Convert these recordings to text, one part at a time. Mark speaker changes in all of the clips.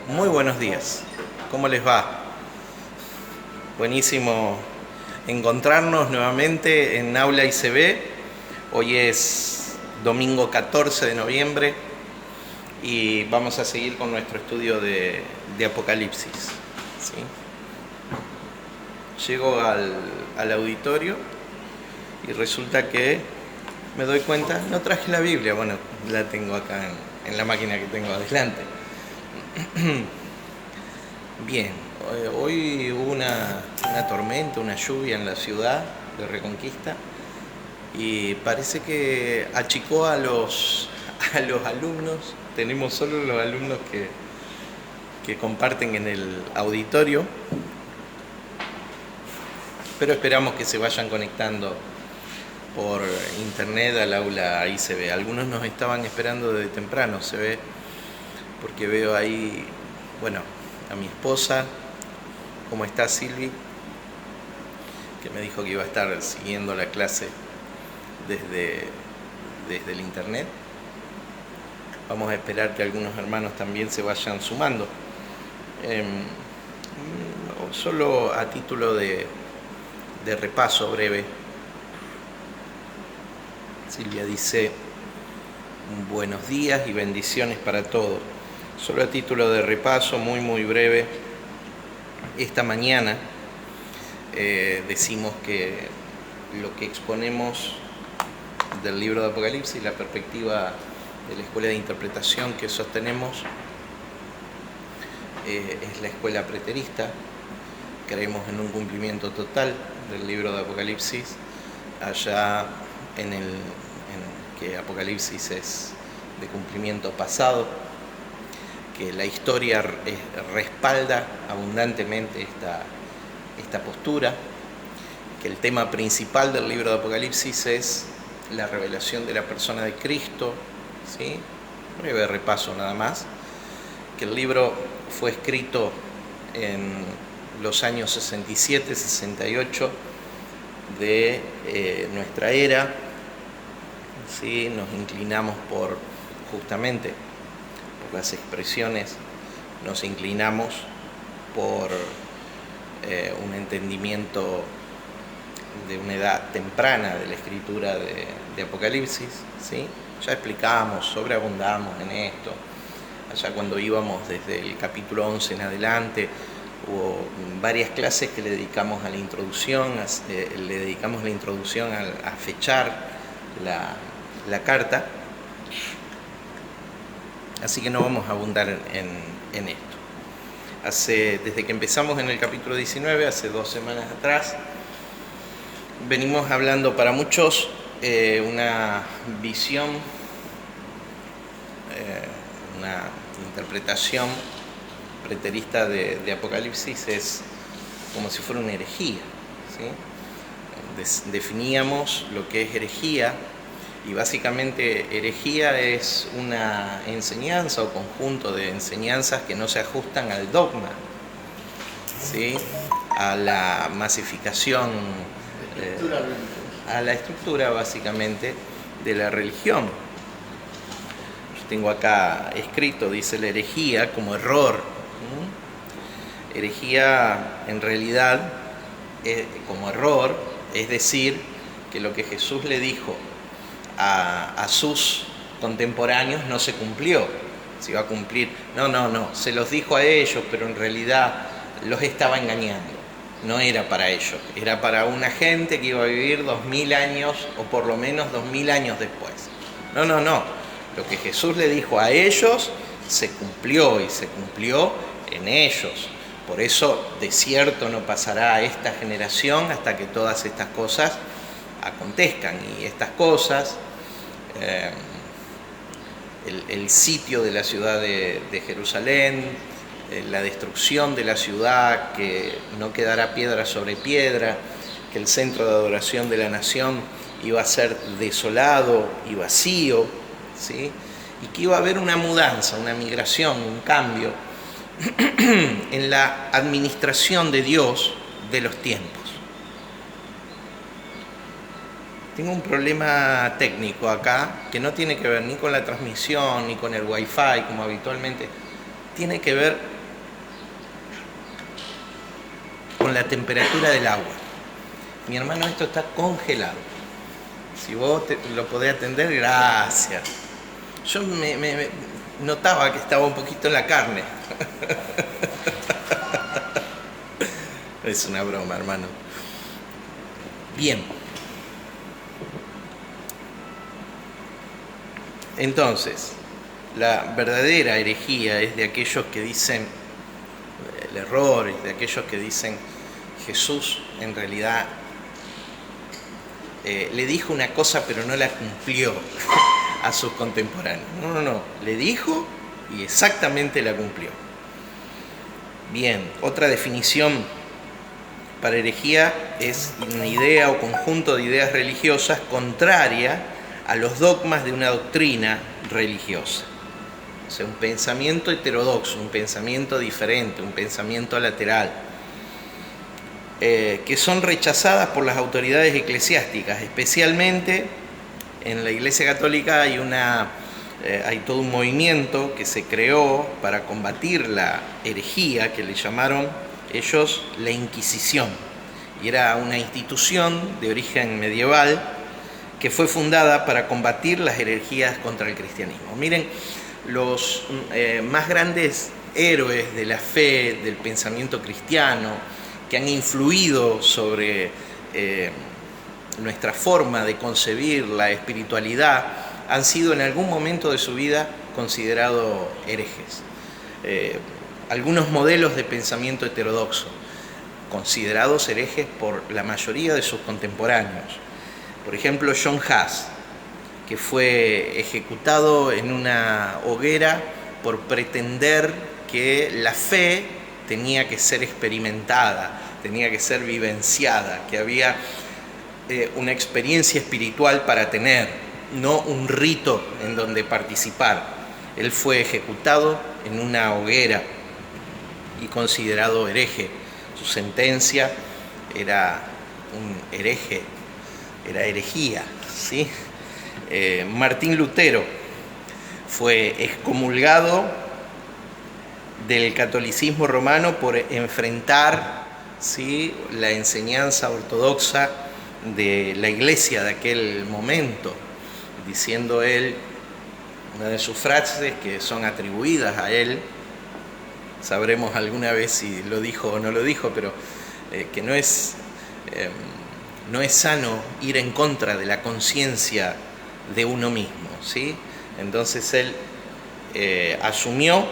Speaker 1: Muy buenos días. ¿Cómo les va? Buenísimo encontrarnos nuevamente en Aula ICB. Hoy es domingo 14 de noviembre y vamos a seguir con nuestro estudio de Apocalipsis. ¿Sí? Llego al auditorio y resulta que me doy cuenta, no traje la Biblia. Bueno, la tengo acá en la máquina que tengo adelante. Bien, hoy hubo una tormenta, una lluvia en la ciudad de Reconquista y parece que achicó a los alumnos. Tenemos solo los alumnos que comparten en el auditorio, pero esperamos que se vayan conectando por internet al aula ICB. Algunos nos estaban esperando desde temprano, se ve, porque veo ahí, bueno, a mi esposa. ¿Cómo está Silvi? Que me dijo que iba a estar siguiendo la clase desde el internet. Vamos a esperar que algunos hermanos también se vayan sumando. Solo a título de repaso breve, Silvia dice: buenos días y bendiciones para todos. Solo a título de repaso, muy breve, esta mañana decimos que lo que exponemos del libro de Apocalipsis, la perspectiva de la escuela de interpretación que sostenemos, es la escuela preterista. Creemos en un cumplimiento total del libro de Apocalipsis, allá en que Apocalipsis es de cumplimiento pasado, que la historia respalda abundantemente esta postura, que el tema principal del libro de Apocalipsis es la revelación de la persona de Cristo, ¿sí? Breve repaso nada más, que el libro fue escrito en los años 67-68 de nuestra era, ¿sí? Nos inclinamos por, justamente, por las expresiones, nos inclinamos por un entendimiento de una edad temprana de la escritura de Apocalipsis, ¿sí? Ya explicamos, sobreabundamos en esto. Allá cuando íbamos desde el capítulo 11 en adelante, hubo varias clases que le dedicamos a la introducción, a fechar la carta. Así que no vamos a abundar en esto. Desde que empezamos en el capítulo 19, hace 2 semanas atrás, venimos hablando para muchos una visión, una interpretación preterista de Apocalipsis es como si fuera una herejía, ¿sí? Definíamos lo que es herejía, y básicamente herejía es una enseñanza o conjunto de enseñanzas que no se ajustan al dogma, ¿sí? A la masificación, a la estructura básicamente de la religión. Yo tengo acá escrito, dice la herejía como error. Herejía en realidad como error es decir que lo que Jesús le dijo a sus contemporáneos no se cumplió. Se iba a cumplir, no, se los dijo a ellos, pero en realidad los estaba engañando. No era para ellos, era para una gente que iba a vivir 2000 años o por lo menos 2000 años después. No, lo que Jesús le dijo a ellos se cumplió, y se cumplió en ellos. Por eso de cierto no pasará a esta generación hasta que todas estas cosas acontezcan. Y estas cosas, el sitio de la ciudad de Jerusalén, la destrucción de la ciudad, que no quedará piedra sobre piedra, que el centro de adoración de la nación iba a ser desolado y vacío, ¿sí? Y que iba a haber una mudanza, una migración, un cambio en la administración de Dios de los tiempos. Tengo un problema técnico acá que no tiene que ver ni con la transmisión ni con el wifi como habitualmente, tiene que ver con la temperatura del agua. Mi hermano, esto está congelado. Si vos lo podés atender, gracias. Yo me notaba que estaba un poquito en la carne. Es una broma, hermano. Bien. Entonces, la verdadera herejía es de aquellos que dicen, el error es de aquellos que dicen, Jesús en realidad le dijo una cosa pero no la cumplió a sus contemporáneos. No, le dijo y exactamente la cumplió. Bien, otra definición para herejía es una idea o conjunto de ideas religiosas contraria a los dogmas de una doctrina religiosa. O sea, un pensamiento heterodoxo, un pensamiento diferente, un pensamiento lateral, que son rechazadas por las autoridades eclesiásticas. Especialmente en la Iglesia Católica hay todo un movimiento que se creó para combatir la herejía, que le llamaron ellos la Inquisición, y era una institución de origen medieval que fue fundada para combatir las herejías contra el cristianismo. Miren, los más grandes héroes de la fe, del pensamiento cristiano, que han influido sobre nuestra forma de concebir la espiritualidad, han sido en algún momento de su vida considerados herejes. Algunos modelos de pensamiento heterodoxo, considerados herejes por la mayoría de sus contemporáneos. Por ejemplo, John Huss, que fue ejecutado en una hoguera por pretender que la fe tenía que ser experimentada, tenía que ser vivenciada, que había una experiencia espiritual para tener, no un rito en donde participar. Él fue ejecutado en una hoguera y considerado hereje. Su sentencia era un hereje, era herejía, ¿sí? Martín Lutero fue excomulgado del catolicismo romano por enfrentar, ¿sí?, la enseñanza ortodoxa de la iglesia de aquel momento, diciendo él, una de sus frases que son atribuidas a él, sabremos alguna vez si lo dijo o no lo dijo, pero que no es sano ir en contra de la conciencia de uno mismo, ¿sí? Entonces él asumió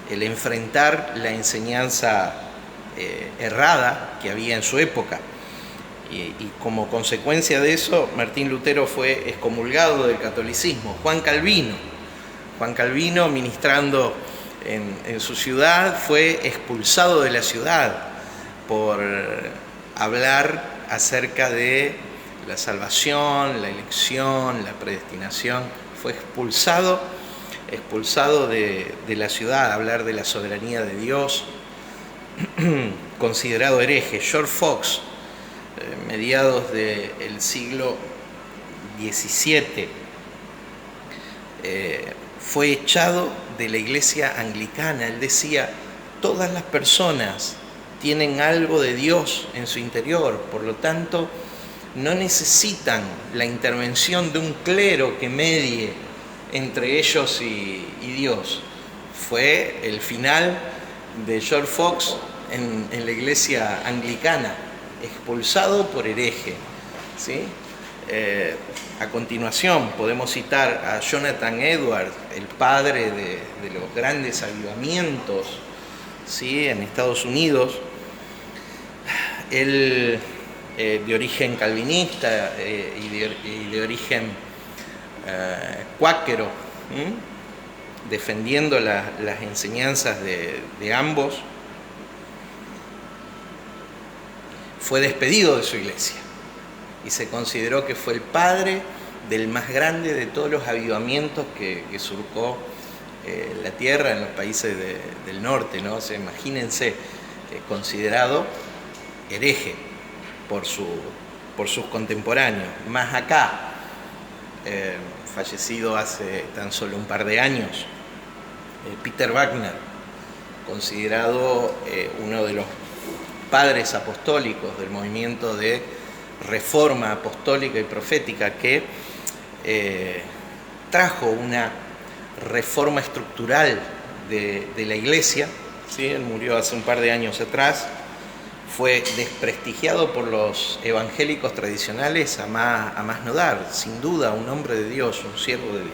Speaker 1: el enfrentar la enseñanza errada que había en su época, y como consecuencia de eso Martín Lutero fue excomulgado del catolicismo. Juan Calvino, ministrando en su ciudad, fue expulsado de la ciudad por hablar acerca de la salvación, la elección, la predestinación. Fue expulsado de la ciudad, hablar de la soberanía de Dios, considerado hereje. George Fox, mediados del siglo XVII, fue echado de la iglesia anglicana. Él decía, todas las personas tienen algo de Dios en su interior, por lo tanto no necesitan la intervención de un clero que medie entre ellos y Dios. Fue el final de George Fox en la iglesia anglicana, expulsado por hereje, ¿sí? A continuación podemos citar a Jonathan Edwards, el padre de los grandes avivamientos, ¿sí?, en Estados Unidos. Él, de origen calvinista y de origen cuáquero, defendiendo las enseñanzas de ambos, fue despedido de su iglesia y se consideró que fue el padre del más grande de todos los avivamientos que surcó la tierra en los países del norte, ¿no? O sea, imagínense, considerado hereje por sus contemporáneos. Más acá, fallecido hace tan solo un par de años, Peter Wagner, considerado uno de los padres apostólicos del movimiento de reforma apostólica y profética que trajo una reforma estructural de la Iglesia. ¿Sí? Él murió hace un par de años atrás, fue desprestigiado por los evangélicos tradicionales a más no dar, sin duda un hombre de Dios, un siervo de Dios.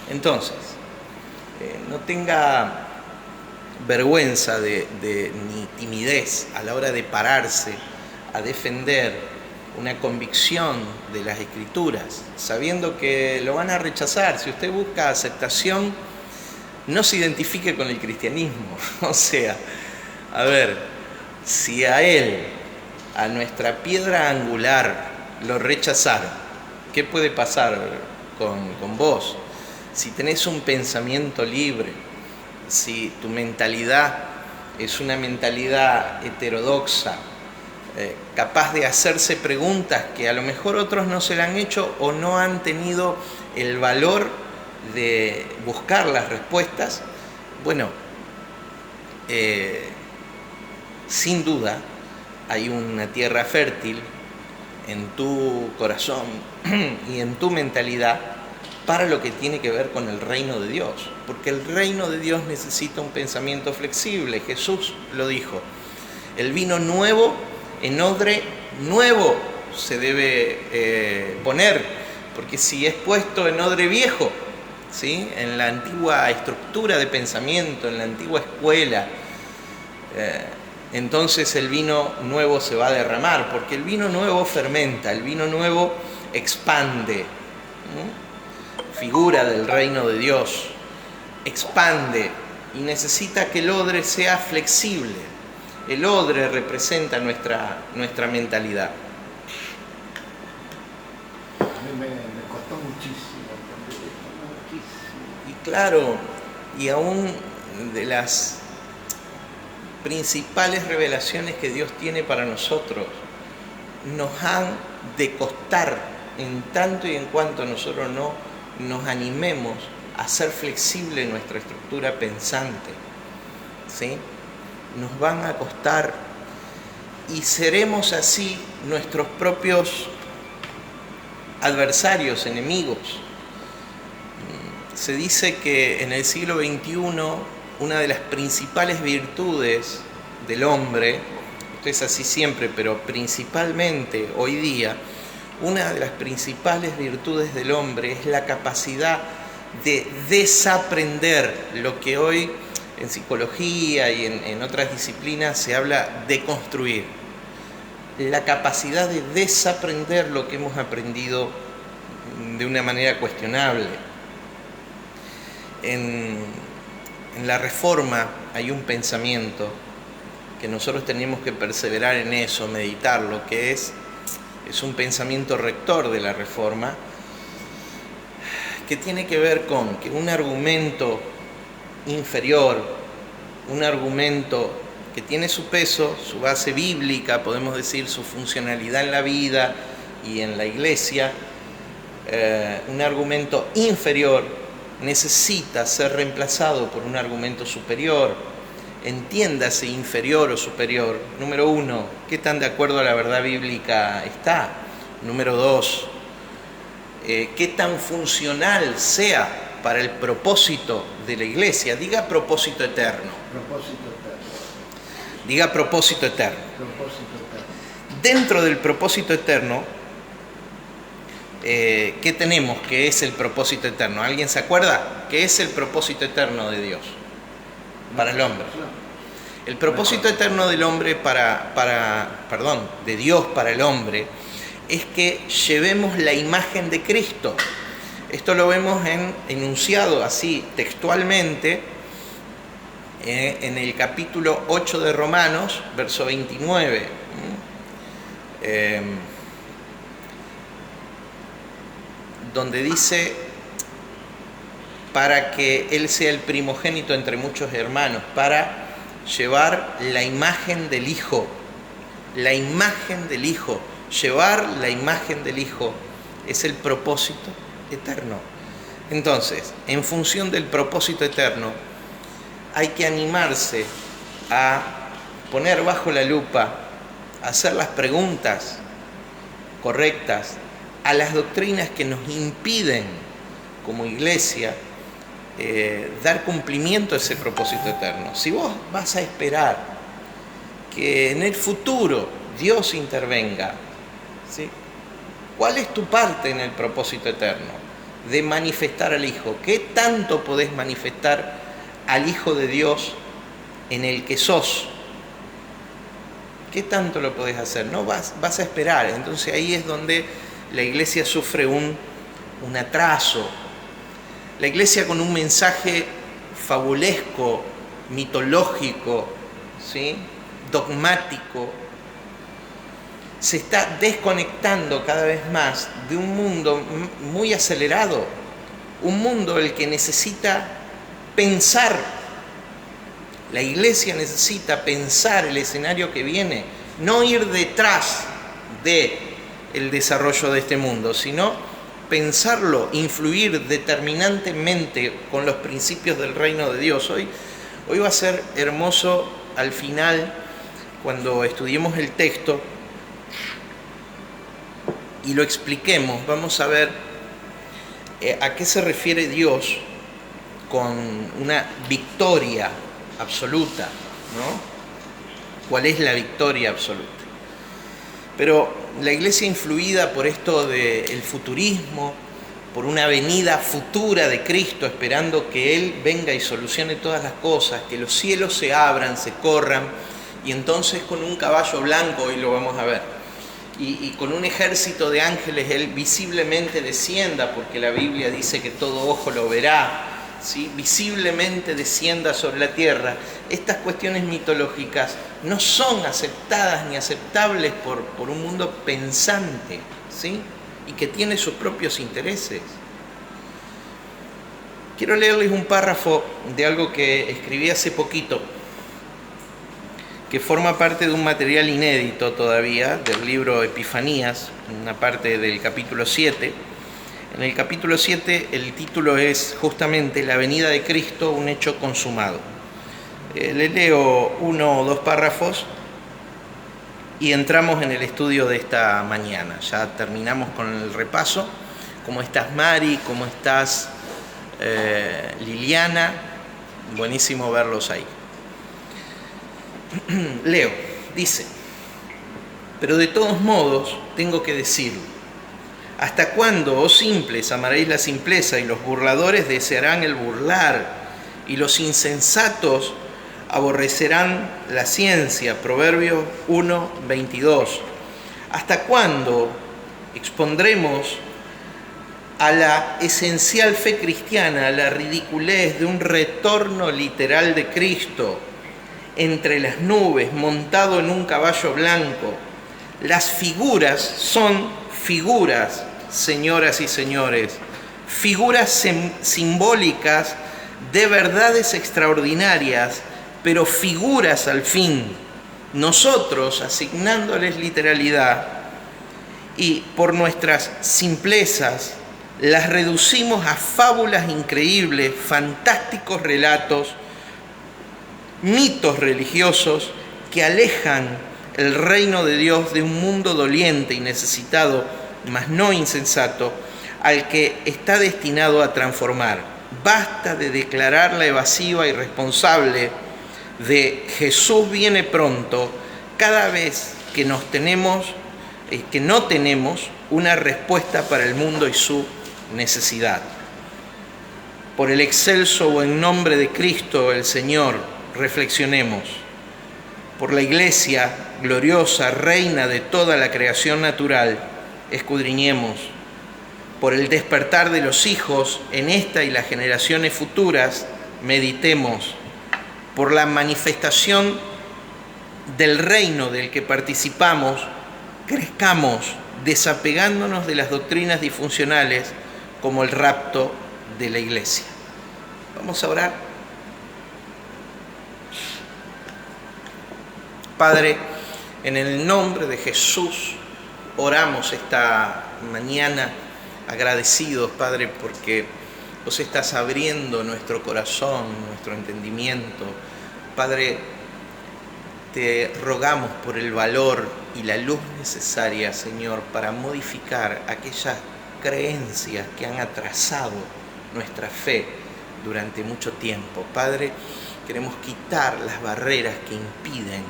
Speaker 1: Entonces, no tenga vergüenza ni timidez a la hora de pararse a defender una convicción de las Escrituras, sabiendo que lo van a rechazar. Si usted busca aceptación, no se identifique con el cristianismo. O sea, a ver, si a él, a nuestra piedra angular, lo rechazaron, ¿qué puede pasar con vos? Si tenés un pensamiento libre, si tu mentalidad es una mentalidad heterodoxa, capaz de hacerse preguntas que a lo mejor otros no se le han hecho o no han tenido el valor de buscar las respuestas, bueno, sin duda hay una tierra fértil en tu corazón y en tu mentalidad para lo que tiene que ver con el reino de Dios, porque el reino de Dios necesita un pensamiento flexible. Jesús lo dijo: el vino nuevo en odre nuevo se debe poner, porque si es puesto en odre viejo, ¿sí?, en la antigua estructura de pensamiento, en la antigua escuela, entonces el vino nuevo se va a derramar, porque el vino nuevo fermenta, el vino nuevo expande. Figura del reino de Dios, expande y necesita que el odre sea flexible. El odre representa nuestra mentalidad.
Speaker 2: A mí me costó muchísimo.
Speaker 1: Y claro, y aún de las principales revelaciones que Dios tiene para nosotros, nos han de costar en tanto y en cuanto nosotros no nos animemos a ser flexible nuestra estructura pensante, ¿sí? Nos van a costar y seremos así nuestros propios adversarios, enemigos. Se dice que en el siglo XXI una de las principales virtudes del hombre, esto es así siempre, pero principalmente hoy día, una de las principales virtudes del hombre es la capacidad de desaprender lo que hoy en psicología y en otras disciplinas se habla de construir. La capacidad de desaprender lo que hemos aprendido de una manera cuestionable. En la Reforma hay un pensamiento que nosotros tenemos que perseverar en eso, meditarlo, que es un pensamiento rector de la Reforma, que tiene que ver con que un argumento inferior, un argumento que tiene su peso, su base bíblica, podemos decir su funcionalidad en la vida y en la iglesia, un argumento inferior necesita ser reemplazado por un argumento superior. Entiéndase inferior o superior. Número uno, ¿qué tan de acuerdo a la verdad bíblica está? Número dos, ¿qué tan funcional sea para el propósito de la iglesia? Diga propósito eterno.
Speaker 2: Propósito eterno.
Speaker 1: Diga propósito eterno.
Speaker 2: Propósito eterno.
Speaker 1: Dentro del propósito eterno, ¿qué tenemos que es el propósito eterno? ¿Alguien se acuerda? ¿Qué es el propósito eterno de Dios para el hombre? El propósito eterno del hombre de Dios para el hombre es que llevemos la imagen de Cristo. Esto lo vemos enunciado así textualmente en el capítulo 8 de Romanos, verso 29. Donde dice: para que Él sea el primogénito entre muchos hermanos, para llevar la imagen del Hijo. La imagen del Hijo. Llevar la imagen del Hijo es el propósito eterno. Entonces, en función del propósito eterno, hay que animarse a poner bajo la lupa, hacer las preguntas correctas a las doctrinas que nos impiden como iglesia dar cumplimiento a ese propósito eterno. Si vos vas a esperar que en el futuro Dios intervenga, ¿sí? ¿Cuál es tu parte en el propósito eterno de manifestar al Hijo? ¿Qué tanto podés manifestar al Hijo de Dios en el que sos? ¿Qué tanto lo podés hacer? No vas a esperar. Entonces ahí es donde la iglesia sufre un atraso. La iglesia con un mensaje fabulesco, mitológico, ¿sí? Dogmático, se está desconectando cada vez más de un mundo muy acelerado, un mundo el que necesita pensar. La iglesia necesita pensar el escenario que viene, no ir detrás del desarrollo de este mundo, sino pensarlo, influir determinantemente con los principios del reino de Dios. Hoy va a ser hermoso al final, cuando estudiemos el texto y lo expliquemos, vamos a ver a qué se refiere Dios con una victoria absoluta, ¿no? ¿Cuál es la victoria absoluta? Pero la iglesia, influida por esto del futurismo, por una venida futura de Cristo, esperando que Él venga y solucione todas las cosas, que los cielos se abran, se corran, y entonces con un caballo blanco, hoy lo vamos a ver, y con un ejército de ángeles Él visiblemente descienda, porque la Biblia dice que todo ojo lo verá, ¿sí? Visiblemente descienda sobre la tierra. Estas cuestiones mitológicas no son aceptadas ni aceptables por un mundo pensante, ¿sí? Y que tiene sus propios intereses. Quiero leerles un párrafo de algo que escribí hace poquito, que forma parte de un material inédito todavía, del libro Epifanías, una parte del capítulo 7. En el capítulo 7 el título es justamente La venida de Cristo, un hecho consumado. Le leo 1 o 2 párrafos y entramos en el estudio de esta mañana. Ya terminamos con el repaso. ¿Cómo estás, Mari? ¿Cómo estás, Liliana? Buenísimo verlos ahí. Leo, dice: pero de todos modos tengo que decirlo. ¿Hasta cuándo, oh simples, amaréis la simpleza, y los burladores desearán el burlar, y los insensatos aborrecerán la ciencia? Proverbios 1:22. ¿Hasta cuándo expondremos a la esencial fe cristiana la ridiculez de un retorno literal de Cristo entre las nubes, montado en un caballo blanco? Las figuras son figuras, señoras y señores, figuras simbólicas de verdades extraordinarias, pero figuras al fin. Nosotros, asignándoles literalidad y por nuestras simplezas, las reducimos a fábulas increíbles, fantásticos relatos, mitos religiosos que alejan el reino de Dios de un mundo doliente y necesitado, mas no insensato, al que está destinado a transformar. Basta de declararla evasiva y irresponsable de Jesús viene pronto cada vez que no tenemos una respuesta para el mundo y su necesidad. Por el excelso buen nombre de Cristo el Señor, reflexionemos. Por la Iglesia gloriosa, reina de toda la creación natural, escudriñemos. Por el despertar de los hijos en esta y las generaciones futuras, meditemos. Por la manifestación del reino del que participamos, crezcamos, desapegándonos de las doctrinas disfuncionales como el rapto de la Iglesia. Vamos a orar. Padre, en el nombre de Jesús oramos esta mañana agradecidos, Padre, porque vos estás abriendo nuestro corazón, nuestro entendimiento. Padre, te rogamos por el valor y la luz necesaria, Señor, para modificar aquellas creencias que han atrasado nuestra fe durante mucho tiempo. Padre, queremos quitar las barreras que impiden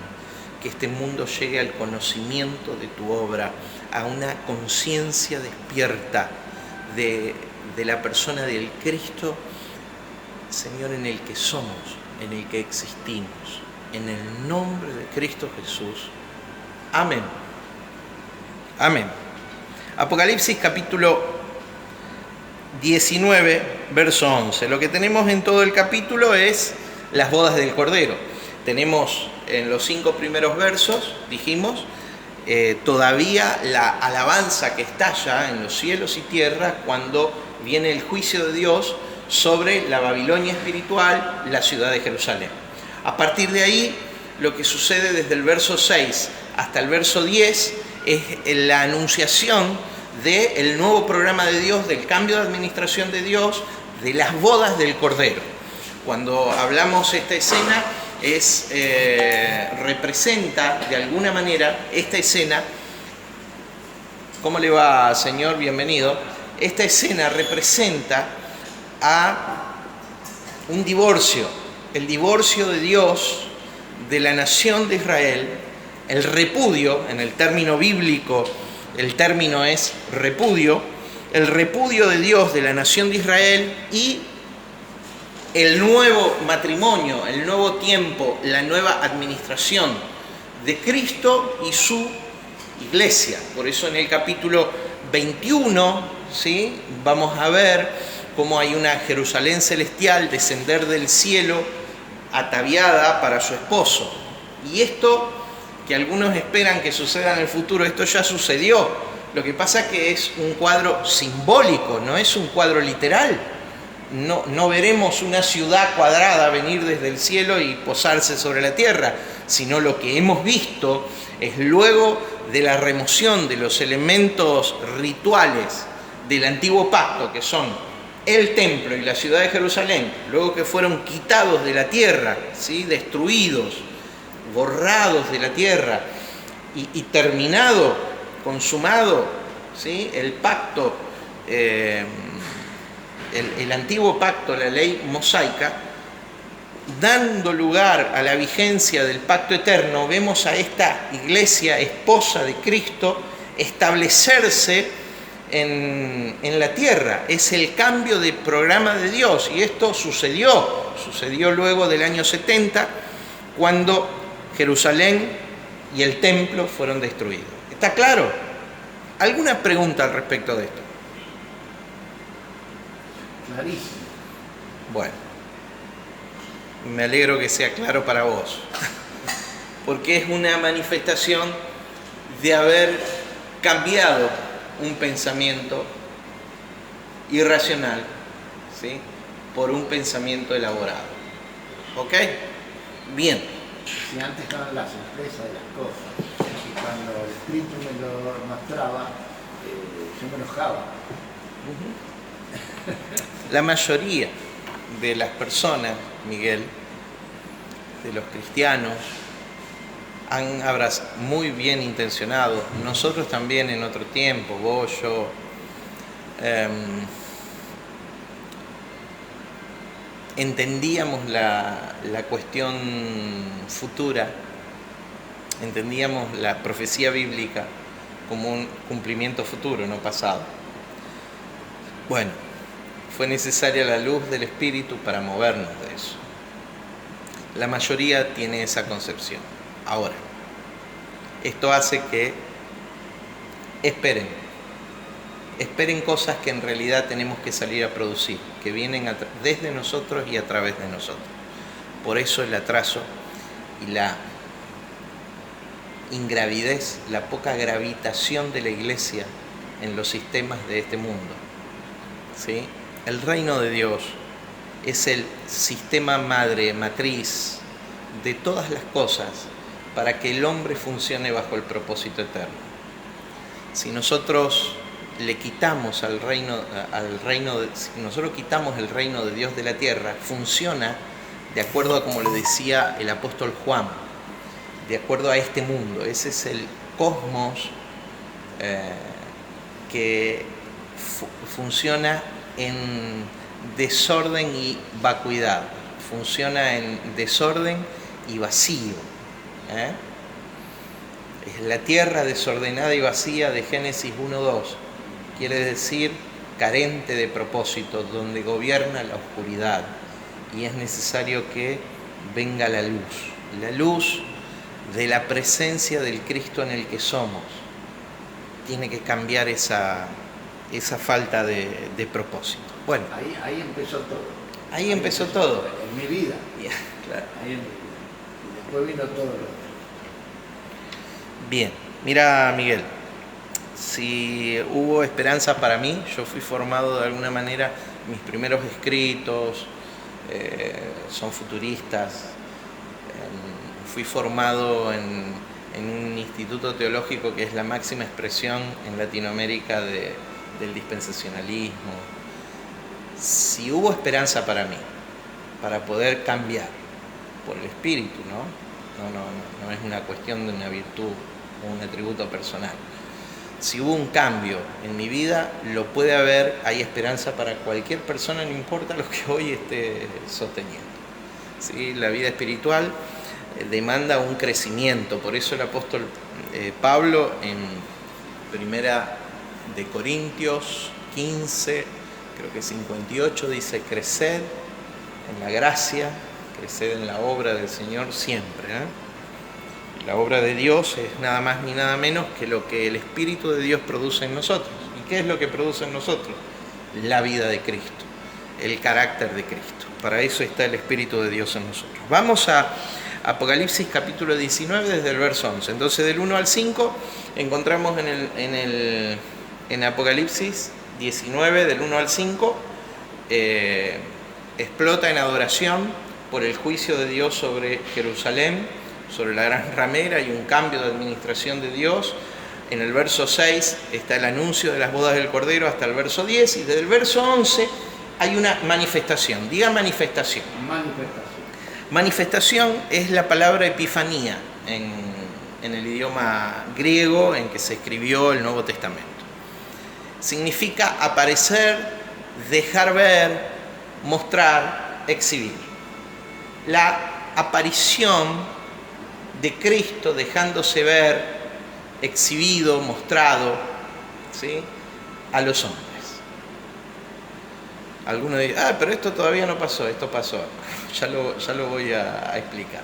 Speaker 1: que este mundo llegue al conocimiento de tu obra, a una conciencia despierta de la persona del Cristo, Señor, en el que somos, en el que existimos. En el nombre de Cristo Jesús. Amén. Amén. Apocalipsis capítulo 19, verso 11. Lo que tenemos en todo el capítulo es las bodas del Cordero. Tenemos en los 5 primeros versos, dijimos, todavía la alabanza que estalla en los cielos y tierra cuando viene el juicio de Dios sobre la Babilonia espiritual, la ciudad de Jerusalén. A partir de ahí, lo que sucede desde el verso 6 hasta el verso 10 es la anunciación del nuevo programa de Dios, del cambio de administración de Dios, de las bodas del Cordero. Cuando hablamos esta escena, representa de alguna manera esta escena. ¿Cómo le va, señor? Bienvenido. Esta escena representa a un divorcio, el divorcio de Dios de la nación de Israel, el repudio, en el término bíblico, el término es repudio, el repudio de Dios de la nación de Israel y el nuevo matrimonio, el nuevo tiempo, la nueva administración de Cristo y su iglesia. Por eso en el capítulo 21, ¿sí?, vamos a ver cómo hay una Jerusalén celestial descender del cielo ataviada para su esposo. Y esto, que algunos esperan que suceda en el futuro, esto ya sucedió. Lo que pasa es que es un cuadro simbólico, no es un cuadro literal. No veremos una ciudad cuadrada venir desde el cielo y posarse sobre la tierra, sino lo que hemos visto es luego de la remoción de los elementos rituales del antiguo pacto, que son el templo y la ciudad de Jerusalén, luego que fueron quitados de la tierra, ¿sí?, destruidos, borrados de la tierra, y terminado, consumado, ¿sí?, el pacto, el antiguo pacto, la ley mosaica, dando lugar a la vigencia del pacto eterno, vemos a esta iglesia esposa de Cristo establecerse en la tierra. Es el cambio de programa de Dios, y esto sucedió luego del año 70, cuando Jerusalén y el templo fueron destruidos. ¿Está claro? ¿Alguna pregunta al respecto de esto?
Speaker 2: Clarísimo.
Speaker 1: Bueno, me alegro que sea claro para vos, porque es una manifestación de haber cambiado un pensamiento irracional, ¿sí?, por un pensamiento elaborado. ¿Ok? Bien.
Speaker 2: Si antes estaban las sorpresas de las cosas, y cuando el Espíritu me lo mostraba, yo me enojaba.
Speaker 1: La mayoría de las personas, Miguel, de los cristianos, han abrazado, muy bien intencionados, nosotros también en otro tiempo, vos, yo, entendíamos la cuestión futura, entendíamos la profecía bíblica como un cumplimiento futuro, no pasado. Bueno, fue necesaria la luz del Espíritu para movernos de eso. La mayoría tiene esa concepción. Ahora, esto hace que esperen cosas que en realidad tenemos que salir a producir, que vienen desde nosotros y a través de nosotros. Por eso el atraso y la ingravidez, la poca gravitación de la iglesia en los sistemas de este mundo, ¿sí? El reino de Dios es el sistema madre, matriz de todas las cosas para que el hombre funcione bajo el propósito eterno. Si nosotros le quitamos si nosotros quitamos el reino de Dios de la tierra, funciona de acuerdo a como le decía el apóstol Juan. de acuerdo a este mundo. Ese es el cosmos que funciona en desorden y vacuidad, funciona en desorden y vacío. Es la tierra desordenada y vacía de Génesis 1:2, quiere decir carente de propósito, donde gobierna la oscuridad, y es necesario que venga la luz de la presencia del Cristo en el que somos. Tiene que cambiar esa falta de propósito. Bueno,
Speaker 2: ahí empezó todo.
Speaker 1: Ahí empezó todo.
Speaker 2: En mi vida.
Speaker 1: Claro.
Speaker 2: Y después vino todo lo otro.
Speaker 1: Bien, mira, Miguel, si hubo esperanza para mí, yo fui formado de alguna manera, mis primeros escritos son futuristas. Fui formado en un instituto teológico que es la máxima expresión en Latinoamérica del dispensacionalismo. Si hubo esperanza para mí, para poder cambiar por el Espíritu, no es una cuestión de una virtud o un atributo personal. Si hubo un cambio en mi vida, lo puede haber, hay esperanza para cualquier persona, no importa lo que hoy esté sosteniendo. ¿Sí? La vida espiritual demanda un crecimiento, por eso el apóstol Pablo en 1 de Corintios 15, creo que 58, dice: creced en la gracia, creced en la obra del Señor siempre. La obra de Dios es nada más ni nada menos que lo que el Espíritu de Dios produce en nosotros. ¿Y qué es lo que produce en nosotros? La vida de Cristo, el carácter de Cristo. Para eso está el Espíritu de Dios en nosotros. Vamos a Apocalipsis capítulo 19 desde el verso 11. Entonces del 1 al 5 encontramos en Apocalipsis 19 del 1 al 5 explota en adoración por el juicio de Dios sobre Jerusalén, sobre la gran ramera y un cambio de administración de Dios. En el verso 6 está el anuncio de las bodas del Cordero hasta el verso 10, y desde el verso 11 hay una manifestación. Diga manifestación. Manifestación es la palabra epifanía en el idioma griego en que se escribió el Nuevo Testamento. Significa aparecer, dejar ver, mostrar, exhibir. La aparición de Cristo dejándose ver, exhibido, mostrado, ¿sí?, a los hombres. Algunos dicen, pero esto todavía no pasó, esto pasó. Ya lo voy a explicar.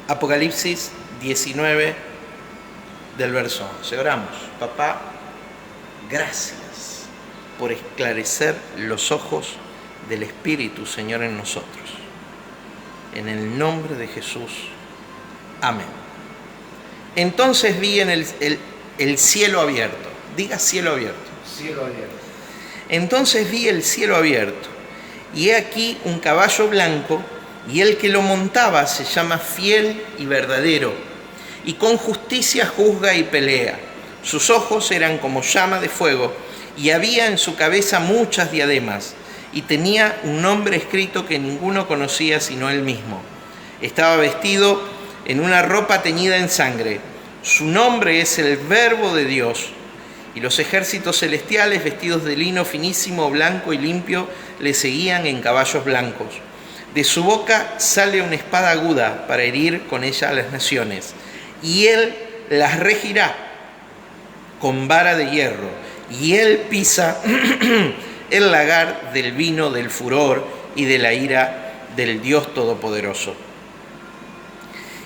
Speaker 1: Apocalipsis 19 del verso 11. Oramos. Papá, gracias por esclarecer los ojos del Espíritu, Señor, en nosotros. En el nombre de Jesús. Amén. Entonces vi en el cielo abierto. Diga cielo abierto.
Speaker 2: Cielo abierto.
Speaker 1: Entonces vi el cielo abierto, y he aquí un caballo blanco, y el que lo montaba se llama Fiel y Verdadero, y con justicia juzga y pelea. Sus ojos eran como llama de fuego, y había en su cabeza muchas diademas, y tenía un nombre escrito que ninguno conocía sino él mismo. Estaba vestido en una ropa teñida en sangre. Su nombre es el Verbo de Dios. Y los ejércitos celestiales, vestidos de lino finísimo, blanco y limpio, le seguían en caballos blancos. De su boca sale una espada aguda para herir con ella a las naciones. Y él las regirá con vara de hierro. Y él pisa el lagar del vino del furor y de la ira del Dios Todopoderoso.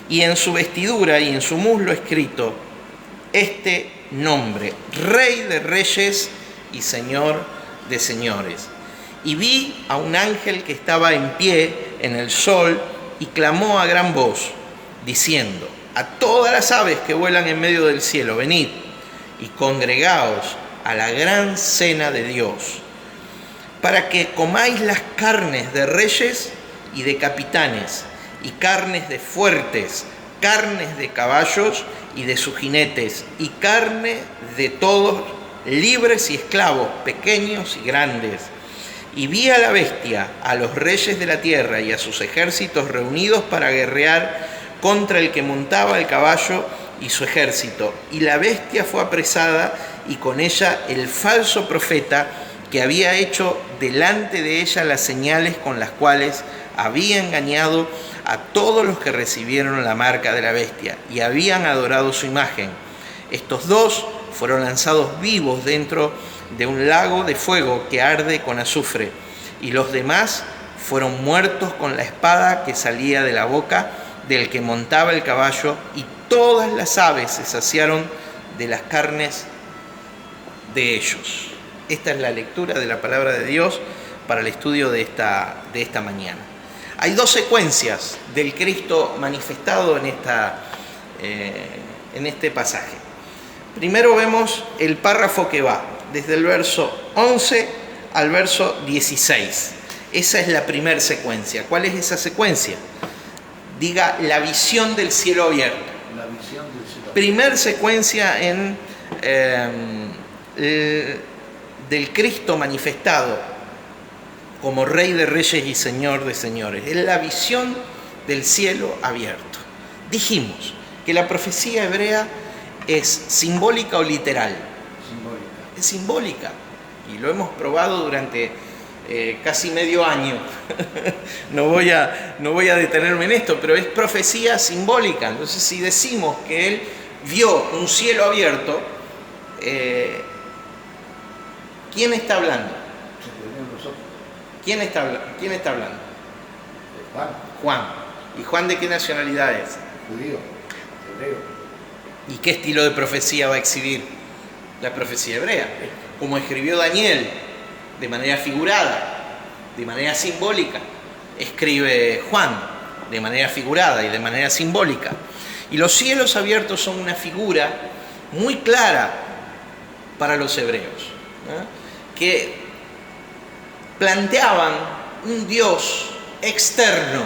Speaker 1: Y en su vestidura y en su muslo escrito este nombre: Rey de Reyes y Señor de Señores. Y vi a un ángel que estaba en pie en el sol y clamó a gran voz, diciendo: a todas las aves que vuelan en medio del cielo, venid y congregaos a la gran cena de Dios, para que comáis las carnes de reyes y de capitanes, y carnes de fuertes, carnes de caballos y de sus jinetes, y carne de todos, libres y esclavos, pequeños y grandes. Y vi a la bestia, a los reyes de la tierra y a sus ejércitos reunidos para guerrear contra el que montaba el caballo y su ejército. Y la bestia fue apresada, y con ella el falso profeta, que había hecho delante de ella las señales con las cuales había engañado a todos los que recibieron la marca de la bestia y habían adorado su imagen. Estos dos fueron lanzados vivos dentro de un lago de fuego que arde con azufre, y los demás fueron muertos con la espada que salía de la boca del que montaba el caballo, y todas las aves se saciaron de las carnes de ellos. Esta es la lectura de la palabra de Dios para el estudio de esta mañana. Hay dos secuencias del Cristo manifestado en este pasaje. Primero vemos el párrafo que va desde el verso 11 al verso 16. Esa es la primera secuencia. ¿Cuál es esa secuencia? Diga, la visión del cielo abierto.
Speaker 2: La visión del cielo.
Speaker 1: Primer secuencia del Cristo manifestado como Rey de Reyes y Señor de Señores. Es la visión del cielo abierto. Dijimos que la profecía hebrea es simbólica o literal.
Speaker 2: Simbólica.
Speaker 1: Es simbólica. Y lo hemos probado durante casi medio año. No voy a detenerme en esto, pero es profecía simbólica. Entonces, si decimos que él vio un cielo abierto, ¿quién está hablando? ¿Quién está hablando?
Speaker 2: Juan.
Speaker 1: Juan. ¿Y Juan de qué nacionalidad es?
Speaker 2: Judío, hebreo.
Speaker 1: ¿Y qué estilo de profecía va a exhibir? La profecía hebrea. Como escribió Daniel, de manera figurada, de manera simbólica. Escribe Juan, de manera figurada y de manera simbólica. Y los cielos abiertos son una figura muy clara para los hebreos, ¿no? Que planteaban un Dios externo,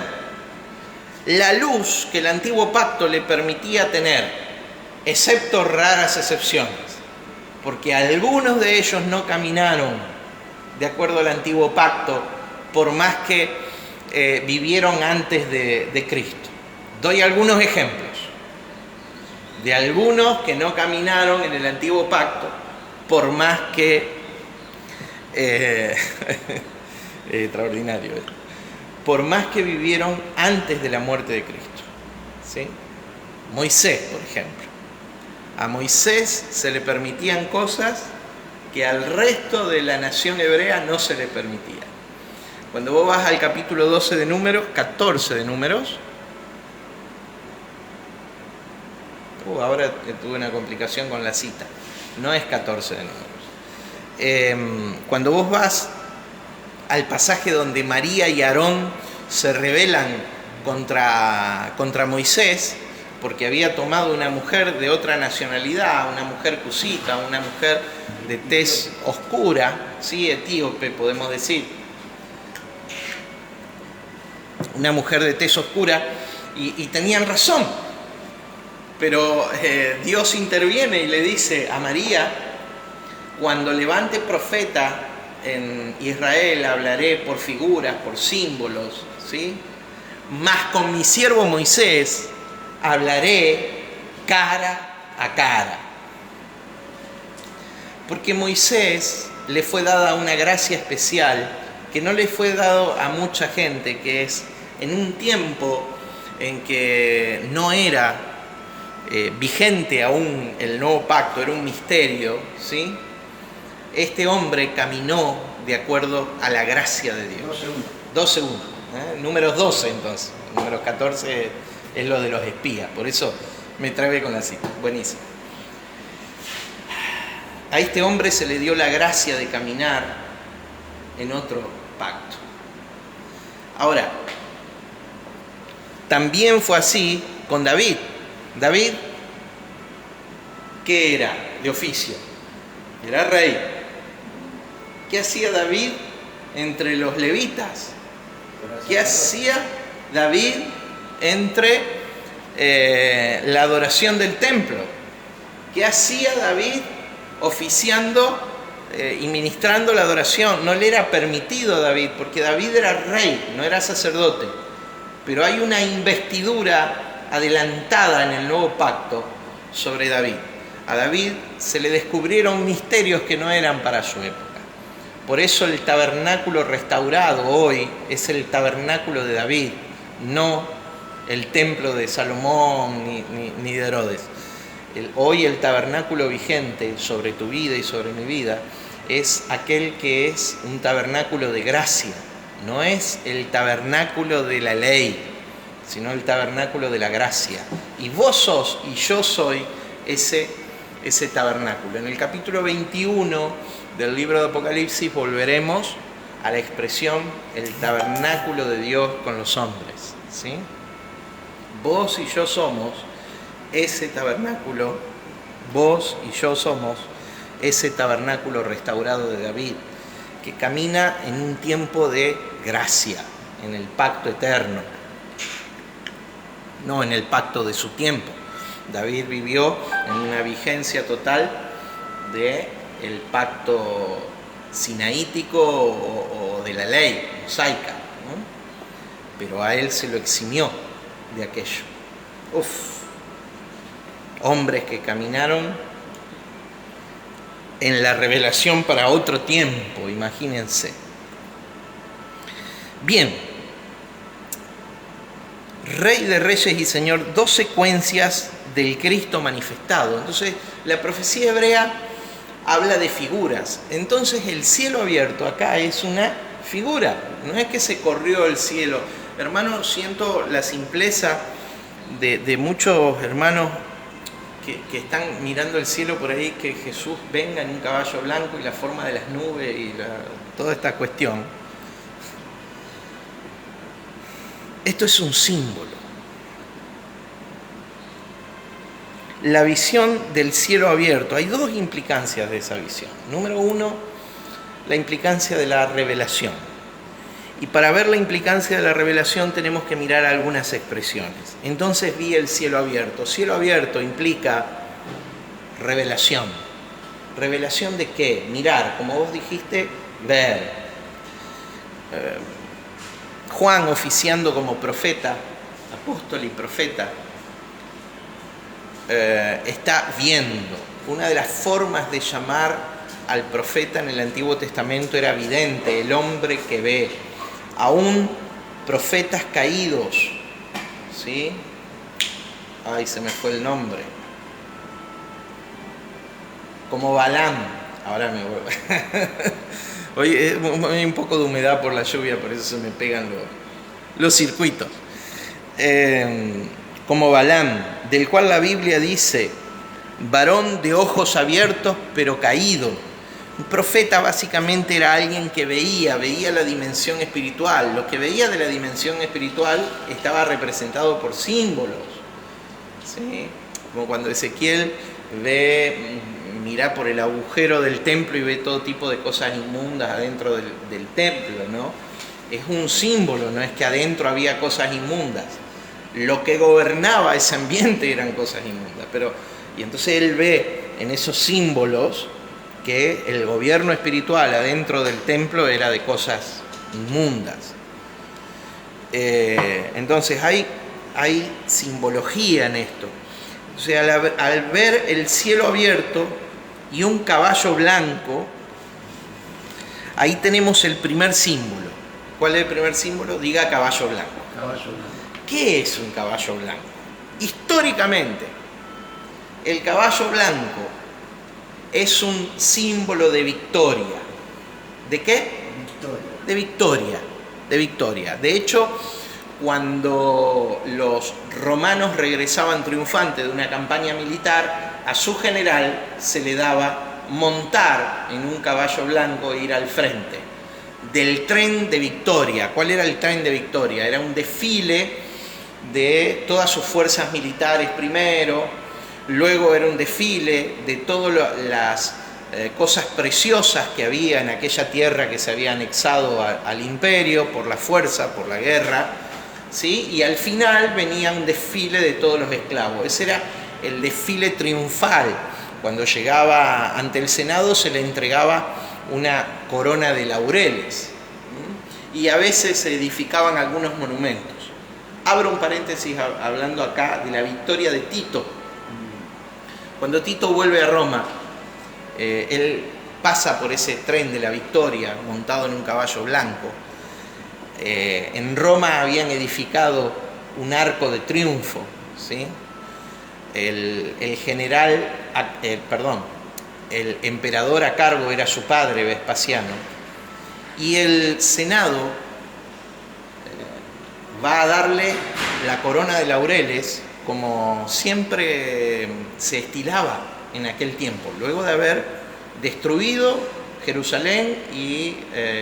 Speaker 1: la luz que el antiguo pacto le permitía tener, excepto raras excepciones, porque algunos de ellos no caminaron de acuerdo al antiguo pacto, por más que vivieron antes de Cristo. Doy algunos ejemplos de algunos que no caminaron en el antiguo pacto, por más que extraordinario, por más que vivieron antes de la muerte de Cristo, ¿sí? Moisés, por ejemplo. A Moisés se le permitían cosas que al resto de la nación hebrea no se le permitían. Cuando vos vas al capítulo 12 de Números, 14 de Números, ahora tuve una complicación con la cita, no es 14 de Números. Cuando vos vas al pasaje donde María y Aarón se rebelan contra Moisés, porque había tomado una mujer de otra nacionalidad, una mujer cusita, una mujer de tez oscura, ¿sí? Etíope podemos decir, una mujer de tez oscura, y tenían razón, pero Dios interviene y le dice a María: cuando levante profeta en Israel hablaré por figuras, por símbolos, ¿sí? Mas con mi siervo Moisés hablaré cara a cara. Porque Moisés le fue dada una gracia especial que no le fue dado a mucha gente, que es en un tiempo en que no era vigente aún el nuevo pacto, era un misterio, ¿sí? Este hombre caminó de acuerdo a la gracia de Dios. 12.1. Números 12 entonces. Números 14 es lo de los espías. Por eso me trabé con la cita. Buenísimo. A este hombre se le dio la gracia de caminar en otro pacto. Ahora, también fue así con David. David, ¿qué era de oficio? Era rey. ¿Qué hacía David entre los levitas? ¿Qué hacía David entre la adoración del templo? ¿Qué hacía David oficiando y ministrando la adoración. No le era permitido a David, porque David era rey, no era sacerdote. Pero hay una investidura adelantada en el nuevo pacto sobre David. A David se le descubrieron misterios que no eran para su época. Por eso el tabernáculo restaurado hoy es el tabernáculo de David, no el templo de Salomón ni de Herodes. Hoy el tabernáculo vigente sobre tu vida y sobre mi vida es aquel que es un tabernáculo de gracia. No es el tabernáculo de la ley, sino el tabernáculo de la gracia. Y vos sos y yo soy ese tabernáculo. En el capítulo 21 del libro de Apocalipsis volveremos a la expresión el tabernáculo de Dios con los hombres, ¿sí? Vos y yo somos ese tabernáculo, vos y yo somos ese tabernáculo restaurado de David, que camina en un tiempo de gracia, en el pacto eterno, no en el pacto de su tiempo. David vivió en una vigencia total del pacto sinaítico o de la ley mosaica, ¿no? Pero a él se lo eximió de aquello. Hombres que caminaron en la revelación para otro tiempo, imagínense. Bien, Rey de Reyes y Señor, 2 secuencias del Cristo manifestado. Entonces, la profecía hebrea habla de figuras. Entonces, el cielo abierto acá es una figura. No es que se corrió el cielo. Hermanos, siento la simpleza de muchos hermanos que están mirando el cielo por ahí, que Jesús venga en un caballo blanco y la forma de las nubes y toda esta cuestión. Esto es un símbolo. La visión del cielo abierto. Hay 2 implicancias de esa visión. Número 1, la implicancia de la revelación. Y para ver la implicancia de la revelación tenemos que mirar algunas expresiones. Entonces vi el cielo abierto. Cielo abierto implica revelación. ¿Revelación de qué? Mirar, como vos dijiste, ver. Juan, oficiando como profeta, apóstol y profeta, está viendo. Una de las formas de llamar al profeta en el Antiguo Testamento era vidente, el hombre que ve. Aún profetas caídos, ¿sí? Ay, se me fue el nombre. Como Balaam. Ahora me vuelvo. Hoy hay un poco de humedad por la lluvia, por eso se me pegan los circuitos. Como Balaam, del cual la Biblia dice, varón de ojos abiertos pero caído. Un profeta básicamente era alguien que veía la dimensión espiritual. Lo que veía de la dimensión espiritual estaba representado por símbolos, ¿sí? Como cuando Ezequiel mira por el agujero del templo y ve todo tipo de cosas inmundas adentro del templo, ¿no? Es un símbolo, no es que adentro había cosas inmundas. Lo que gobernaba ese ambiente eran cosas inmundas. Y entonces él ve en esos símbolos que el gobierno espiritual adentro del templo era de cosas inmundas. Entonces hay simbología en esto. O sea, al ver el cielo abierto y un caballo blanco, ahí tenemos el primer símbolo. ¿Cuál es el primer símbolo? Diga caballo blanco.
Speaker 2: Caballo blanco.
Speaker 1: ¿Qué es un caballo blanco? Históricamente, el caballo blanco es un símbolo de victoria. ¿De qué?
Speaker 2: Victoria.
Speaker 1: De victoria. De hecho, cuando los romanos regresaban triunfantes de una campaña militar, a su general se le daba montar en un caballo blanco e ir al frente del tren de victoria. ¿Cuál era el tren de victoria? Era un desfile de todas sus fuerzas militares primero, luego era un desfile de todas las cosas preciosas que había en aquella tierra que se había anexado al imperio por la fuerza, por la guerra, ¿sí? Y al final venía un desfile de todos los esclavos. Ese era el desfile triunfal cuando llegaba ante el Senado se le entregaba una corona de laureles, y a veces se edificaban algunos monumentos. Abro un paréntesis hablando acá de la victoria de Tito. Cuando Tito vuelve a Roma, él pasa por ese tren de la victoria montado en un caballo blanco. En Roma habían edificado un arco de triunfo, ¿sí? El emperador a cargo era su padre, Vespasiano, y el Senado va a darle la corona de laureles como siempre se estilaba en aquel tiempo, luego de haber destruido Jerusalén y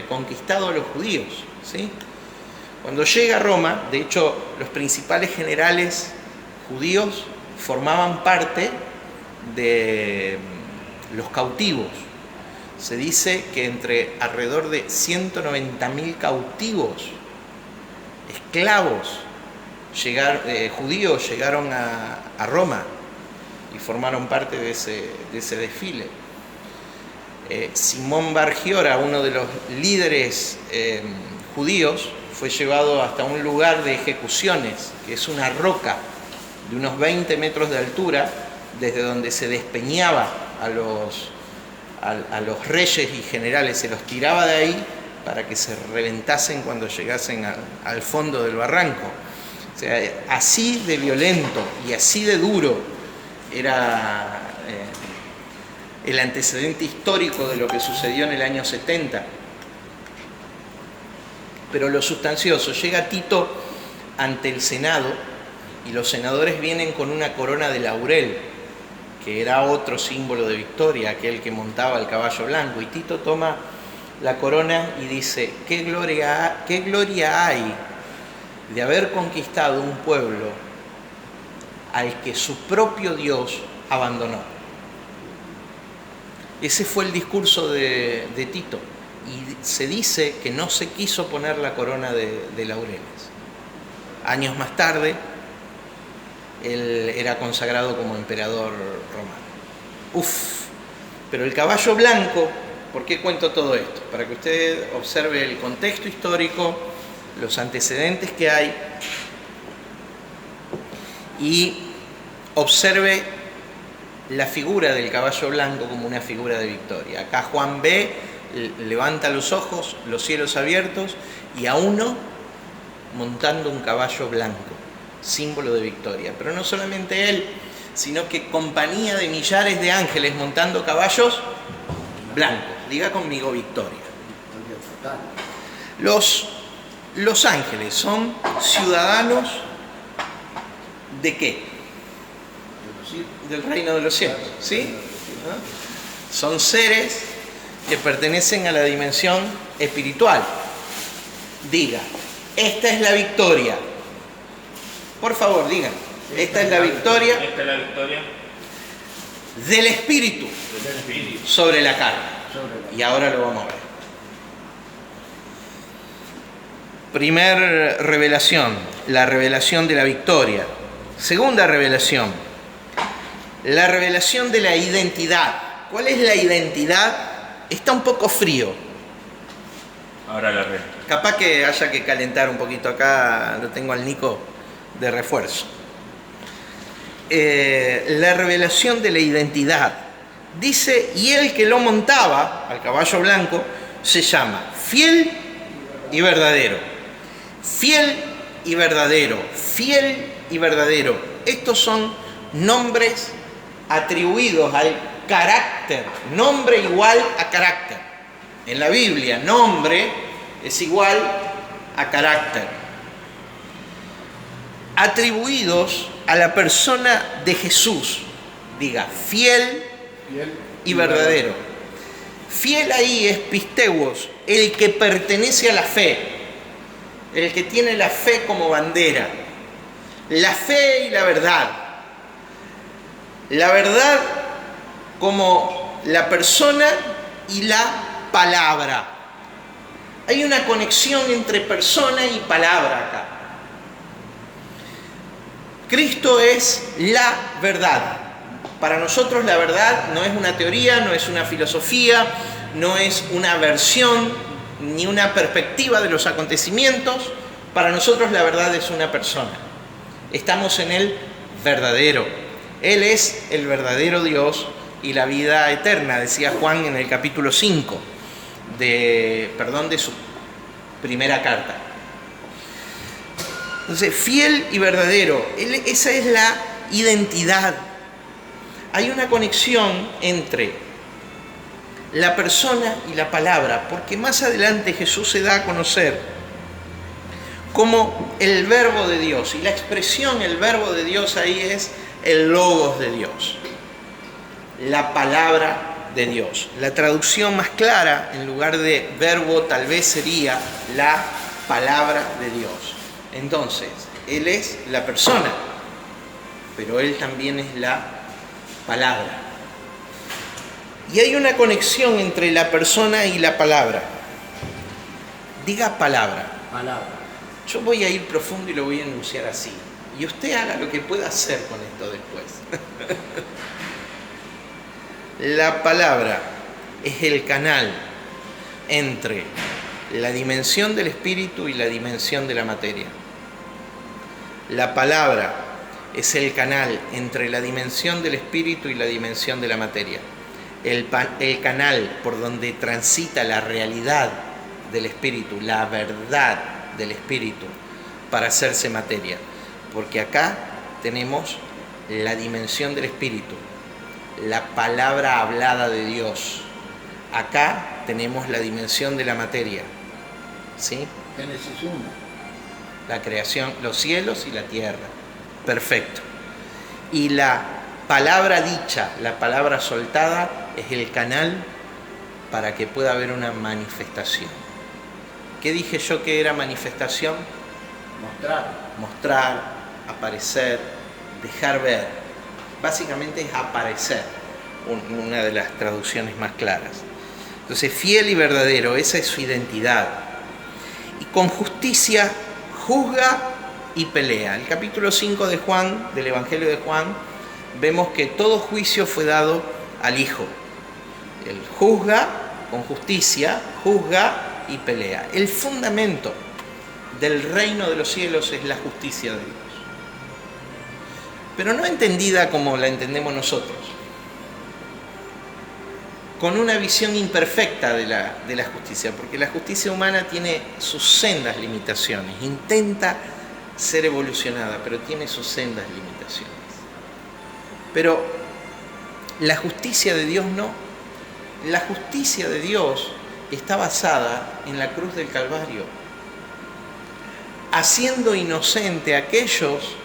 Speaker 1: conquistado a los judíos, ¿sí? Cuando llega a Roma, de hecho, los principales generales judíos formaban parte de los cautivos. Se dice que entre alrededor de 190.000 cautivos, esclavos, judíos llegaron a Roma y formaron parte de ese desfile. Simón Bar Giora, uno de los líderes judíos, fue llevado hasta un lugar de ejecuciones, que es una roca de unos 20 metros de altura, desde donde se despeñaba a los reyes y generales, se los tiraba de ahí para que se reventasen cuando llegasen al fondo del barranco. O sea, así de violento y así de duro era el antecedente histórico de lo que sucedió en el año 70. Pero lo sustancioso, llega Tito ante el Senado y los senadores vienen con una corona de laurel, que era otro símbolo de victoria, aquel que montaba el caballo blanco, y Tito toma la corona y dice: qué gloria hay de haber conquistado un pueblo al que su propio Dios abandonó. Ese fue el discurso de Tito, y se dice que no se quiso poner la corona de laureles. Años más tarde, él era consagrado como emperador romano. Pero el caballo blanco, ¿por qué cuento todo esto? Para que usted observe el contexto histórico, los antecedentes que hay, y observe la figura del caballo blanco como una figura de victoria. Acá Juan ve, levanta los ojos, los cielos abiertos, y a uno montando un caballo blanco, símbolo de victoria. Pero no solamente él, sino que compañía de millares de ángeles montando caballos blancos. Diga conmigo: victoria. Los ángeles son ciudadanos ¿de qué? Del reino de los cielos, ¿sí? Son seres que pertenecen a la dimensión espiritual. Diga: esta es la victoria. Por favor, digan: esta es la victoria.
Speaker 3: Esta es la victoria
Speaker 1: del Espíritu sobre la carne. Y ahora lo vamos a ver. Primer revelación, la revelación de la victoria. Segunda revelación, la revelación de la identidad. ¿Cuál es la identidad? Está un poco frío.
Speaker 3: Ahora la red.
Speaker 1: Capaz que haya que calentar un poquito acá, lo tengo al Nico de refuerzo. La revelación de la identidad. Dice: y el que lo montaba, al caballo blanco, se llama Fiel y Verdadero. Fiel y Verdadero. Fiel y Verdadero. Estos son nombres atribuidos al carácter. Nombre igual a carácter. En la Biblia, nombre es igual a carácter. Atribuidos a la persona de Jesús. Diga: fiel y verdadero. Fiel ahí es pisteuos, el que pertenece a la fe, el que tiene la fe como bandera. La fe y la verdad. La verdad como la persona y la palabra. Hay una conexión entre persona y palabra acá. Cristo es la verdad. Para nosotros la verdad no es una teoría, no es una filosofía, no es una versión ni una perspectiva de los acontecimientos. Para nosotros la verdad es una persona. Estamos en el verdadero. Él es el verdadero Dios y la vida eterna, decía Juan en el capítulo 5 de su primera carta. Entonces, fiel y verdadero, esa es la identidad. Hay una conexión entre la persona y la palabra, porque más adelante Jesús se da a conocer como el verbo de Dios, y la expresión el verbo de Dios ahí es el logos de Dios, la palabra de Dios. La traducción más clara, en lugar de verbo, tal vez sería la palabra de Dios. Entonces, Él es la persona, pero Él también es la palabra. Y hay una conexión entre la persona y la palabra. Diga palabra.
Speaker 2: Palabra.
Speaker 1: Yo voy a ir profundo y lo voy a enunciar así. Y usted haga lo que pueda hacer con esto después. La palabra es el canal entre la dimensión del espíritu y la dimensión de la materia. La palabra es el canal entre la dimensión del espíritu y la dimensión de la materia. El canal por donde transita la realidad del espíritu, la verdad del espíritu, para hacerse materia. Porque acá tenemos la dimensión del espíritu, la palabra hablada de Dios. Acá tenemos la dimensión de la materia. ¿Sí?
Speaker 2: Génesis 1.
Speaker 1: La creación, los cielos y la tierra. Perfecto. Y la palabra dicha, la palabra soltada, es el canal para que pueda haber una manifestación. ¿Qué dije yo que era manifestación? Mostrar, aparecer, dejar ver. Básicamente es aparecer, una de las traducciones más claras. Entonces, fiel y verdadero, esa es su identidad. Y con justicia juzga y pelea. En el capítulo 5 de Juan, del Evangelio de Juan, vemos que todo juicio fue dado al Hijo. Él juzga con justicia, juzga y pelea. El fundamento del reino de los cielos es la justicia de Dios. Pero no entendida como la entendemos nosotros, con una visión imperfecta de la justicia, porque la justicia humana tiene sus sendas limitaciones, intenta ser evolucionada, pero tiene sus sendas limitaciones. Pero la justicia de Dios no. La justicia de Dios está basada en la cruz del Calvario, haciendo inocente a aquellos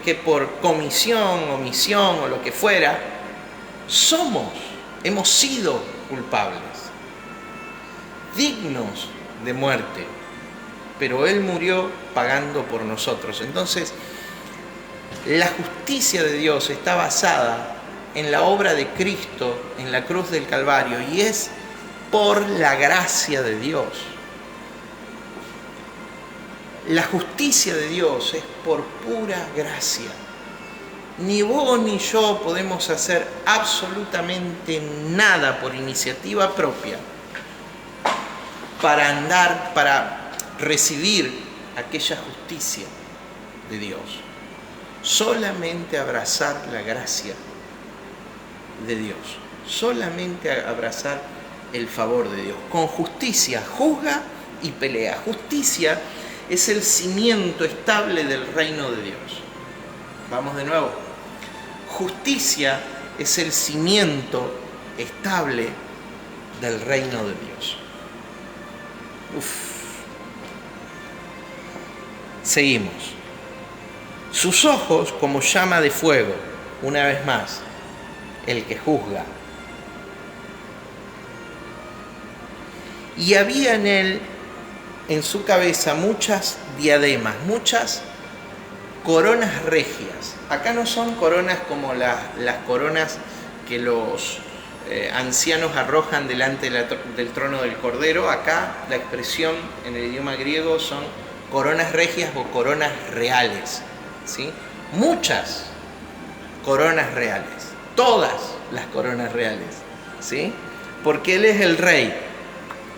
Speaker 1: que por comisión, omisión o lo que fuera, hemos sido culpables, dignos de muerte, pero Él murió pagando por nosotros. Entonces, la justicia de Dios está basada en la obra de Cristo en la cruz del Calvario y es por la gracia de Dios. La justicia de Dios es por pura gracia. Ni vos ni yo podemos hacer absolutamente nada por iniciativa propia para recibir aquella justicia de Dios. Solamente abrazar la gracia de Dios. Solamente abrazar el favor de Dios. Con justicia juzga y pelea. Justicia es el cimiento estable del reino de Dios. Vamos de nuevo. Justicia es el cimiento estable del reino de Dios. Seguimos. Sus ojos como llama de fuego, una vez más, el que juzga. Y había en su cabeza muchas diademas, muchas coronas regias. Acá no son coronas como las coronas que los ancianos arrojan delante del trono del Cordero. Acá la expresión en el idioma griego son coronas regias o coronas reales, ¿sí? Muchas coronas reales, todas las coronas reales, ¿sí? Porque Él es el Rey.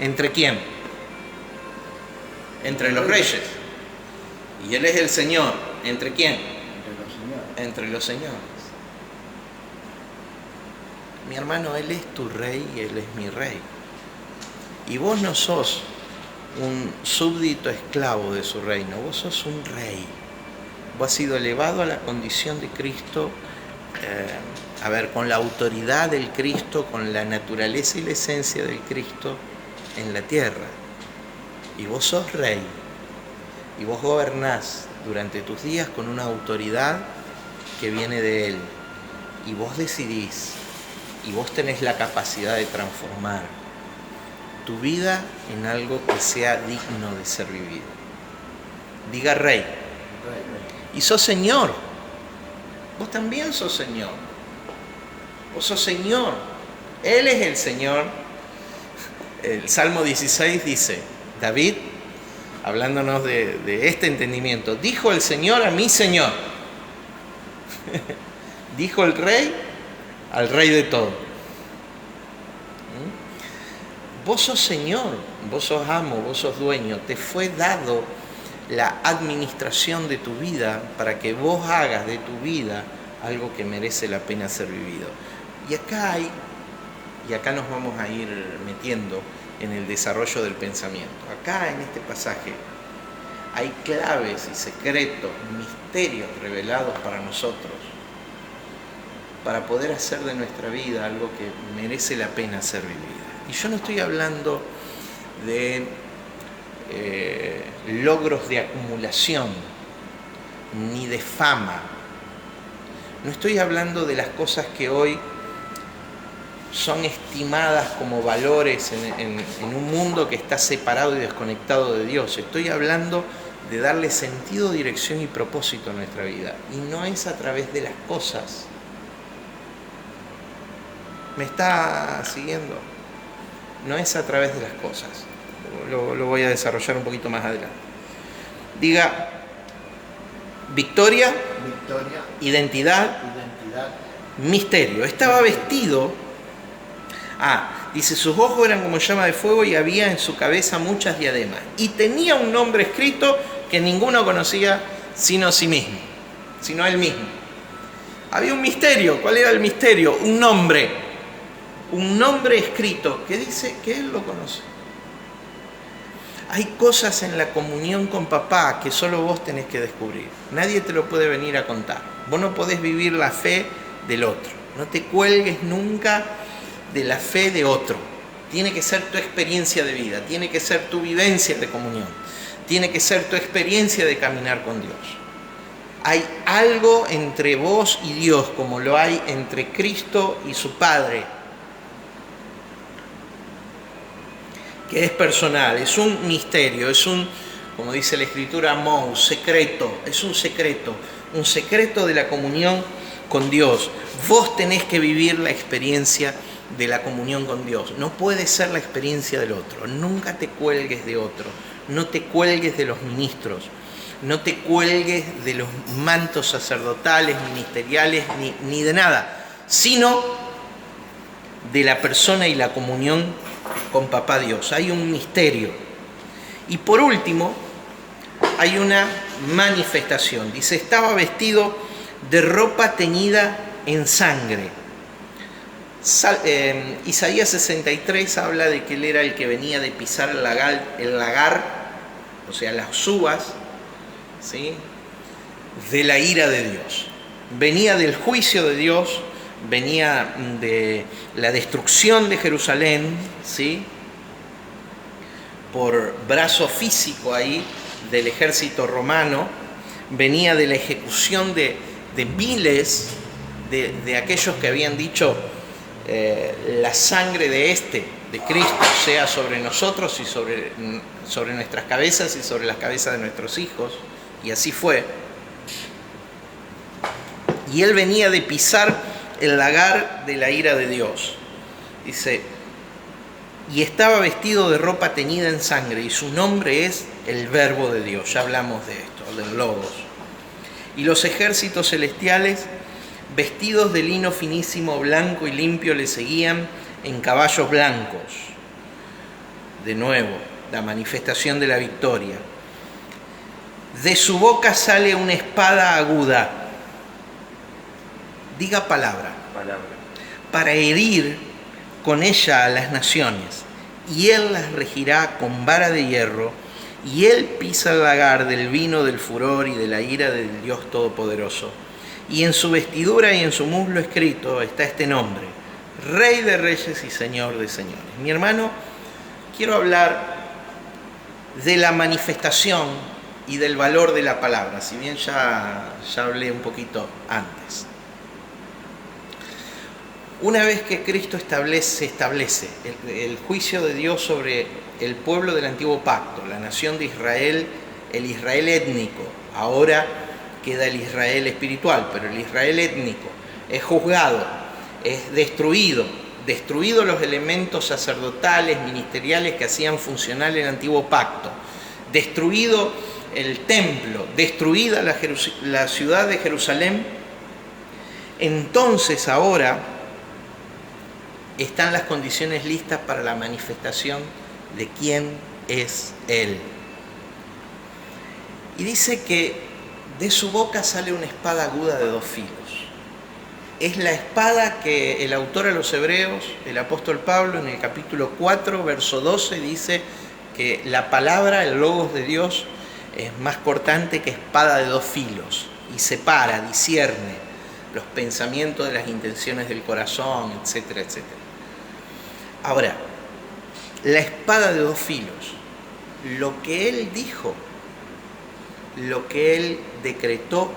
Speaker 1: ¿Entre quién? Entre los reyes. Y Él es el Señor. ¿Entre quién?
Speaker 2: Entre los señores.
Speaker 1: Entre los señores. Mi hermano, Él es tu Rey y Él es mi Rey. Y vos no sos un súbdito esclavo de su reino, vos sos un rey. Vos has sido elevado a la condición de Cristo, con la autoridad del Cristo, con la naturaleza y la esencia del Cristo en la tierra. Y vos sos rey. Y vos gobernás durante tus días con una autoridad que viene de Él. Y vos decidís, y vos tenés la capacidad de transformar tu vida en algo que sea digno de ser vivido. Diga Rey. Y sos Señor. Vos también sos Señor. Vos sos Señor. Él es el Señor. El Salmo 16 dice, David, hablándonos de este entendimiento, dijo el Señor a mi Señor. Dijo el Rey al Rey de todo. Vos sos Señor, vos sos amo, vos sos dueño. Te fue dado la administración de tu vida para que vos hagas de tu vida algo que merece la pena ser vivido. Y acá nos vamos a ir metiendo en el desarrollo del pensamiento. Acá en este pasaje hay claves y secretos, misterios revelados para nosotros, para poder hacer de nuestra vida algo que merece la pena ser vivida. Y yo no estoy hablando de logros de acumulación, ni de fama. No estoy hablando de las cosas que hoy son estimadas como valores en un mundo que está separado y desconectado de Dios. Estoy hablando de darle sentido, dirección y propósito a nuestra vida. Y no es a través de las cosas. ¿Me está siguiendo? No es a través de las cosas. Lo voy a desarrollar un poquito más adelante. Diga, victoria, identidad, misterio. Estaba vestido, dice, sus ojos eran como llama de fuego y había en su cabeza muchas diademas. Y tenía un nombre escrito que ninguno conocía sino sí mismo, sino él mismo. Había un misterio. ¿Cuál era el misterio? Un nombre escrito que dice que Él lo conoce. Hay cosas en la comunión con papá que solo vos tenés que descubrir. Nadie te lo puede venir a contar. Vos no podés vivir la fe del otro. No te cuelgues nunca de la fe de otro. Tiene que ser tu experiencia de vida, tiene que ser tu vivencia de comunión, tiene que ser tu experiencia de caminar con Dios. Hay algo entre vos y Dios, como lo hay entre Cristo y su Padre, que es personal, es un misterio, es un, como dice la Escritura, secreto, es un secreto de la comunión con Dios. Vos tenés que vivir la experiencia de la comunión con Dios, no puede ser la experiencia del otro. Nunca te cuelgues de otro, no te cuelgues de los ministros, no te cuelgues de los mantos sacerdotales, ministeriales, ni de nada, sino de la persona y la comunión con Papá Dios. Hay un misterio. Y por último, hay una manifestación. Dice, estaba vestido de ropa teñida en sangre. Isaías 63 habla de que él era el que venía de pisar el lagar, o sea, las uvas, ¿sí?, de la ira de Dios. Venía del juicio de Dios, venía de la destrucción de Jerusalén, ¿sí?, por brazo físico ahí del ejército romano, venía de la ejecución de miles de aquellos que habían dicho, la sangre de Cristo, sea sobre nosotros y sobre nuestras cabezas y sobre las cabezas de nuestros hijos, y así fue. Y él venía de pisar el lagar de la ira de Dios. Dice, y estaba vestido de ropa teñida en sangre, y su nombre es el Verbo de Dios. Ya hablamos de esto, del Logos. Y los ejércitos celestiales vestidos de lino finísimo, blanco y limpio, le seguían en caballos blancos. De nuevo, la manifestación de la victoria. De su boca sale una espada aguda. Diga palabra. Para herir con ella a las naciones. Y él las regirá con vara de hierro. Y él pisa el lagar del vino del furor y de la ira del Dios Todopoderoso. Y en su vestidura y en su muslo escrito está este nombre: Rey de Reyes y Señor de Señores. Mi hermano, quiero hablar de la manifestación y del valor de la palabra, si bien ya hablé un poquito antes. Una vez que Cristo establece el juicio de Dios sobre el pueblo del antiguo pacto, la nación de Israel, el Israel étnico, ahora queda el Israel espiritual, pero el Israel étnico es juzgado, es destruido los elementos sacerdotales, ministeriales que hacían funcionar el antiguo pacto, destruido el templo, destruida la ciudad de Jerusalén. Entonces ahora están las condiciones listas para la manifestación de quién es Él. Y dice que de su boca sale una espada aguda de 2 filos. Es la espada que el autor a los Hebreos, el apóstol Pablo, en el capítulo 4, verso 12, dice que la palabra, el logos de Dios, es más cortante que espada de 2 filos y separa, discierne los pensamientos de las intenciones del corazón, etcétera, etcétera. Ahora, la espada de 2 filos, lo que él dijo, lo que él decretó,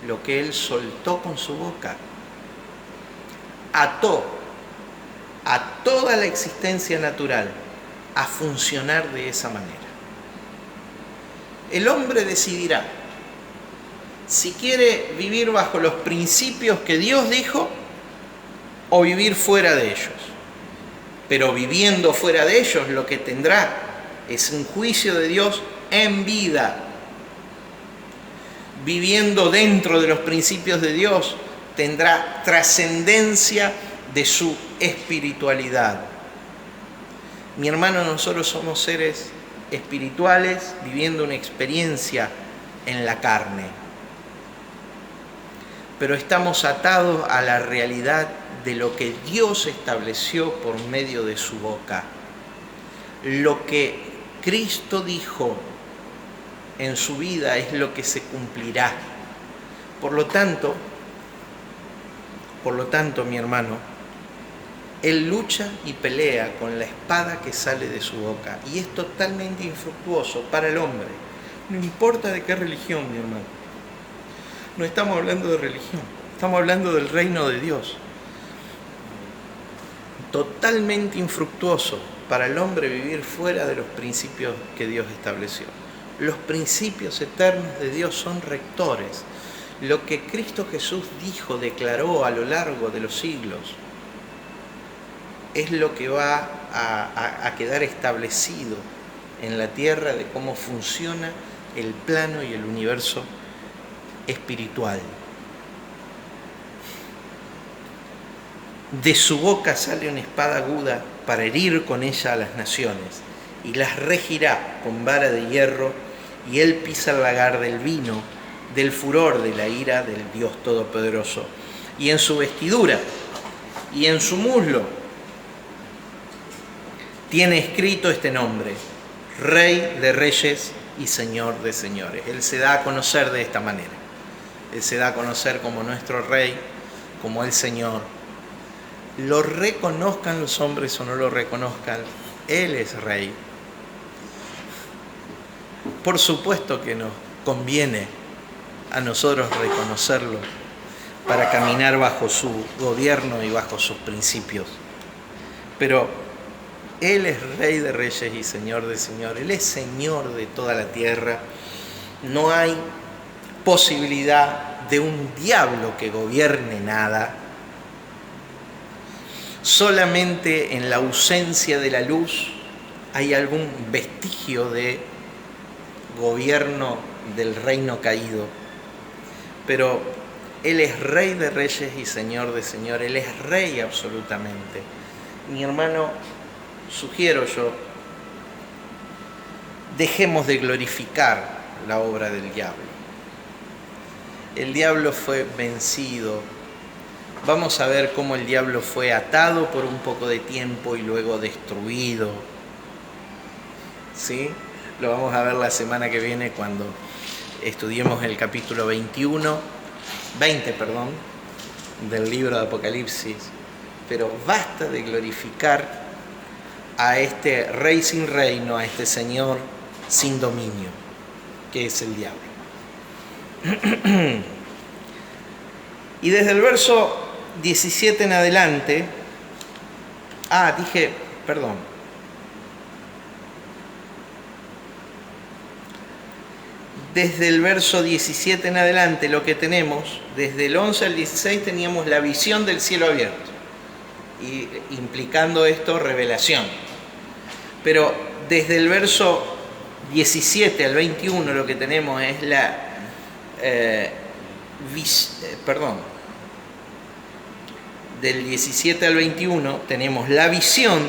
Speaker 1: lo que él soltó con su boca, ató a toda la existencia natural a funcionar de esa manera. El hombre decidirá si quiere vivir bajo los principios que Dios dijo o vivir fuera de ellos. Pero viviendo fuera de ellos, lo que tendrá es un juicio de Dios en vida. Viviendo dentro de los principios de Dios, tendrá trascendencia de su espiritualidad. Mi hermano, nosotros somos seres espirituales viviendo una experiencia en la carne. Pero estamos atados a la realidad de lo que Dios estableció por medio de su boca. Lo que Cristo dijo en su vida es lo que se cumplirá. Por lo tanto, mi hermano, él lucha y pelea con la espada que sale de su boca y es totalmente infructuoso para el hombre. No importa de qué religión, mi hermano. No estamos hablando de religión, estamos hablando del reino de Dios. Totalmente infructuoso para el hombre vivir fuera de los principios que Dios estableció. Los principios eternos de Dios son rectores. Lo que Cristo Jesús dijo, declaró a lo largo de los siglos, es lo que va a quedar establecido en la tierra de cómo funciona el plano y el universo espiritual. De su boca sale una espada aguda para herir con ella a las naciones, y las regirá con vara de hierro, y él pisa el lagar del vino, del furor de la ira del Dios Todopoderoso. Y en su vestidura y en su muslo tiene escrito este nombre: Rey de Reyes y Señor de Señores. Él se da a conocer de esta manera. Él se da a conocer como nuestro Rey, como el Señor. Lo reconozcan los hombres o no lo reconozcan, Él es Rey. Por supuesto que nos conviene a nosotros reconocerlo para caminar bajo su gobierno y bajo sus principios. Pero Él es Rey de Reyes y Señor de Señores. Él es Señor de toda la tierra. No hay posibilidad de un diablo que gobierne nada. Solamente en la ausencia de la luz hay algún vestigio de gobierno del reino caído. Pero Él es Rey de reyes y Señor de señores. Él es Rey absolutamente. Mi hermano, sugiero yo, dejemos de glorificar la obra del diablo. El diablo fue vencido. Vamos a ver cómo el diablo fue atado por un poco de tiempo y luego destruido. ¿Sí? Lo vamos a ver la semana que viene cuando estudiemos el capítulo 20, del libro de Apocalipsis. Pero basta de glorificar a este rey sin reino, a este señor sin dominio, que es el diablo. Y desde el verso 17 en adelante, desde el verso 17 en adelante lo que tenemos, desde el 11 al 16 teníamos la visión del cielo abierto, y implicando esto revelación. Pero desde el verso 17 al 21 lo que tenemos es del 17 al 21 tenemos la visión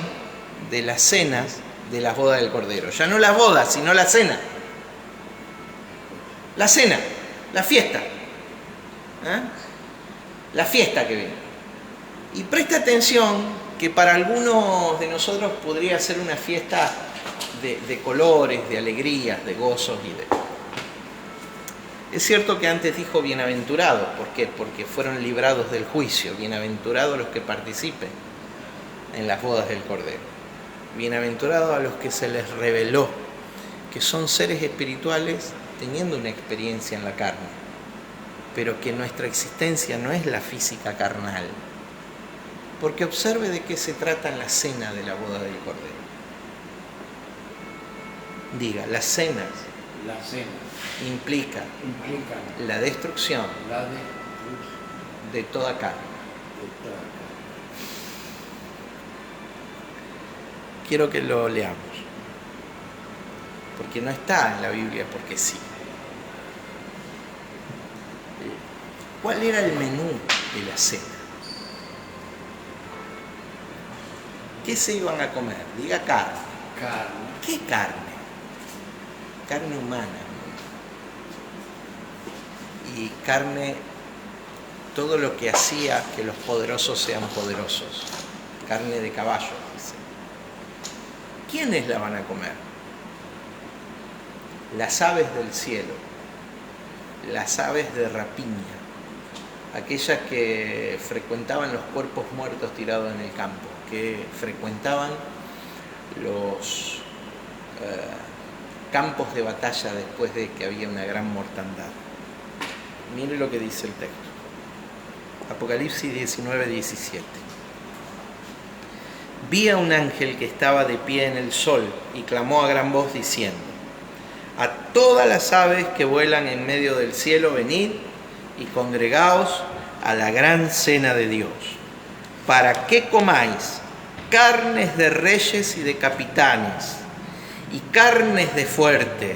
Speaker 1: de las cenas de las bodas del Cordero. Ya no las bodas, sino la cena. La cena, la fiesta. La fiesta que viene. Y presta atención que para algunos de nosotros podría ser una fiesta de colores, de alegrías, de gozos y de... Es cierto que antes dijo bienaventurados. ¿Por qué? Porque fueron librados del juicio. Bienaventurados los que participen en las bodas del Cordero. Bienaventurados a los que se les reveló que son seres espirituales teniendo una experiencia en la carne, pero que nuestra existencia no es la física carnal. Porque observe de qué se trata en la cena de la boda del Cordero. Diga, las cenas.
Speaker 2: La cena
Speaker 1: Implica la destrucción de toda carne. Quiero que lo leamos, porque no está en la Biblia porque sí. ¿Cuál era el menú de la cena? ¿Qué se iban a comer? Diga carne. ¿Qué carne? Carne humana. Y carne, todo lo que hacía que los poderosos sean poderosos. Carne de caballo, dice. ¿Quiénes la van a comer? Las aves del cielo, las aves de rapiña, aquellas que frecuentaban los cuerpos muertos tirados en el campo, que frecuentaban los campos de batalla después de que había una gran mortandad. Mire lo que dice el texto. Apocalipsis 19, 17. Vi a un ángel que estaba de pie en el sol y clamó a gran voz diciendo: a todas las aves que vuelan en medio del cielo, venid y congregaos a la gran cena de Dios, para que comáis carnes de reyes y de capitanes, y carnes de fuertes,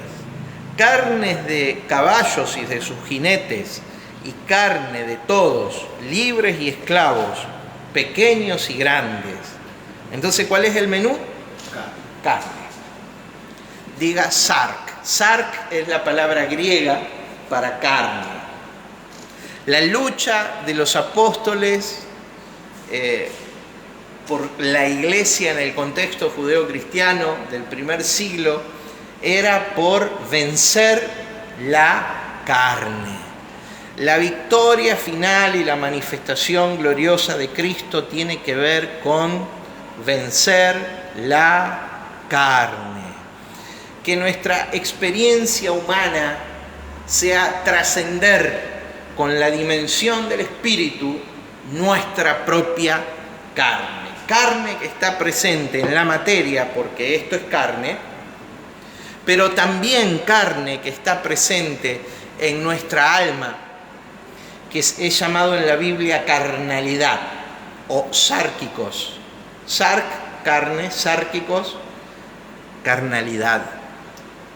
Speaker 1: carnes de caballos y de sus jinetes, y carne de todos, libres y esclavos, pequeños y grandes. Entonces, ¿cuál es el menú? Carne. Diga sark. Sark es la palabra griega para carne. La lucha de los apóstoles por la iglesia en el contexto judeo-cristiano del primer siglo era por vencer la carne. La victoria final y la manifestación gloriosa de Cristo tiene que ver con vencer la carne. Que nuestra experiencia humana sea trascender con la dimensión del espíritu nuestra propia carne. Carne que está presente en la materia, porque esto es carne, pero también carne que está presente en nuestra alma, que es llamado en la Biblia carnalidad o sárquicos. Sark, carne, sárquicos, carnalidad.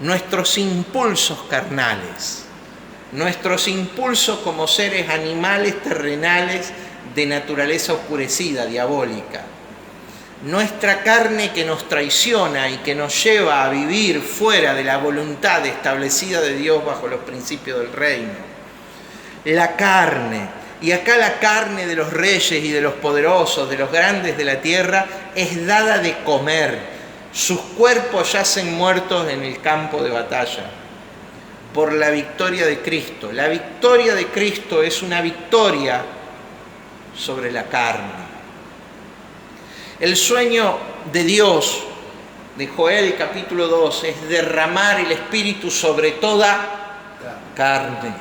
Speaker 1: Nuestros impulsos carnales, nuestros impulsos como seres animales terrenales de naturaleza oscurecida, diabólica, nuestra carne que nos traiciona y que nos lleva a vivir fuera de la voluntad establecida de Dios bajo los principios del reino. La carne, y acá la carne de los reyes y de los poderosos, de los grandes de la tierra, es dada de comer. Sus cuerpos yacen muertos en el campo de batalla por la victoria de Cristo. La victoria de Cristo es una victoria sobre la carne. El sueño de Dios, de Joel capítulo 2, es derramar el Espíritu sobre toda carne.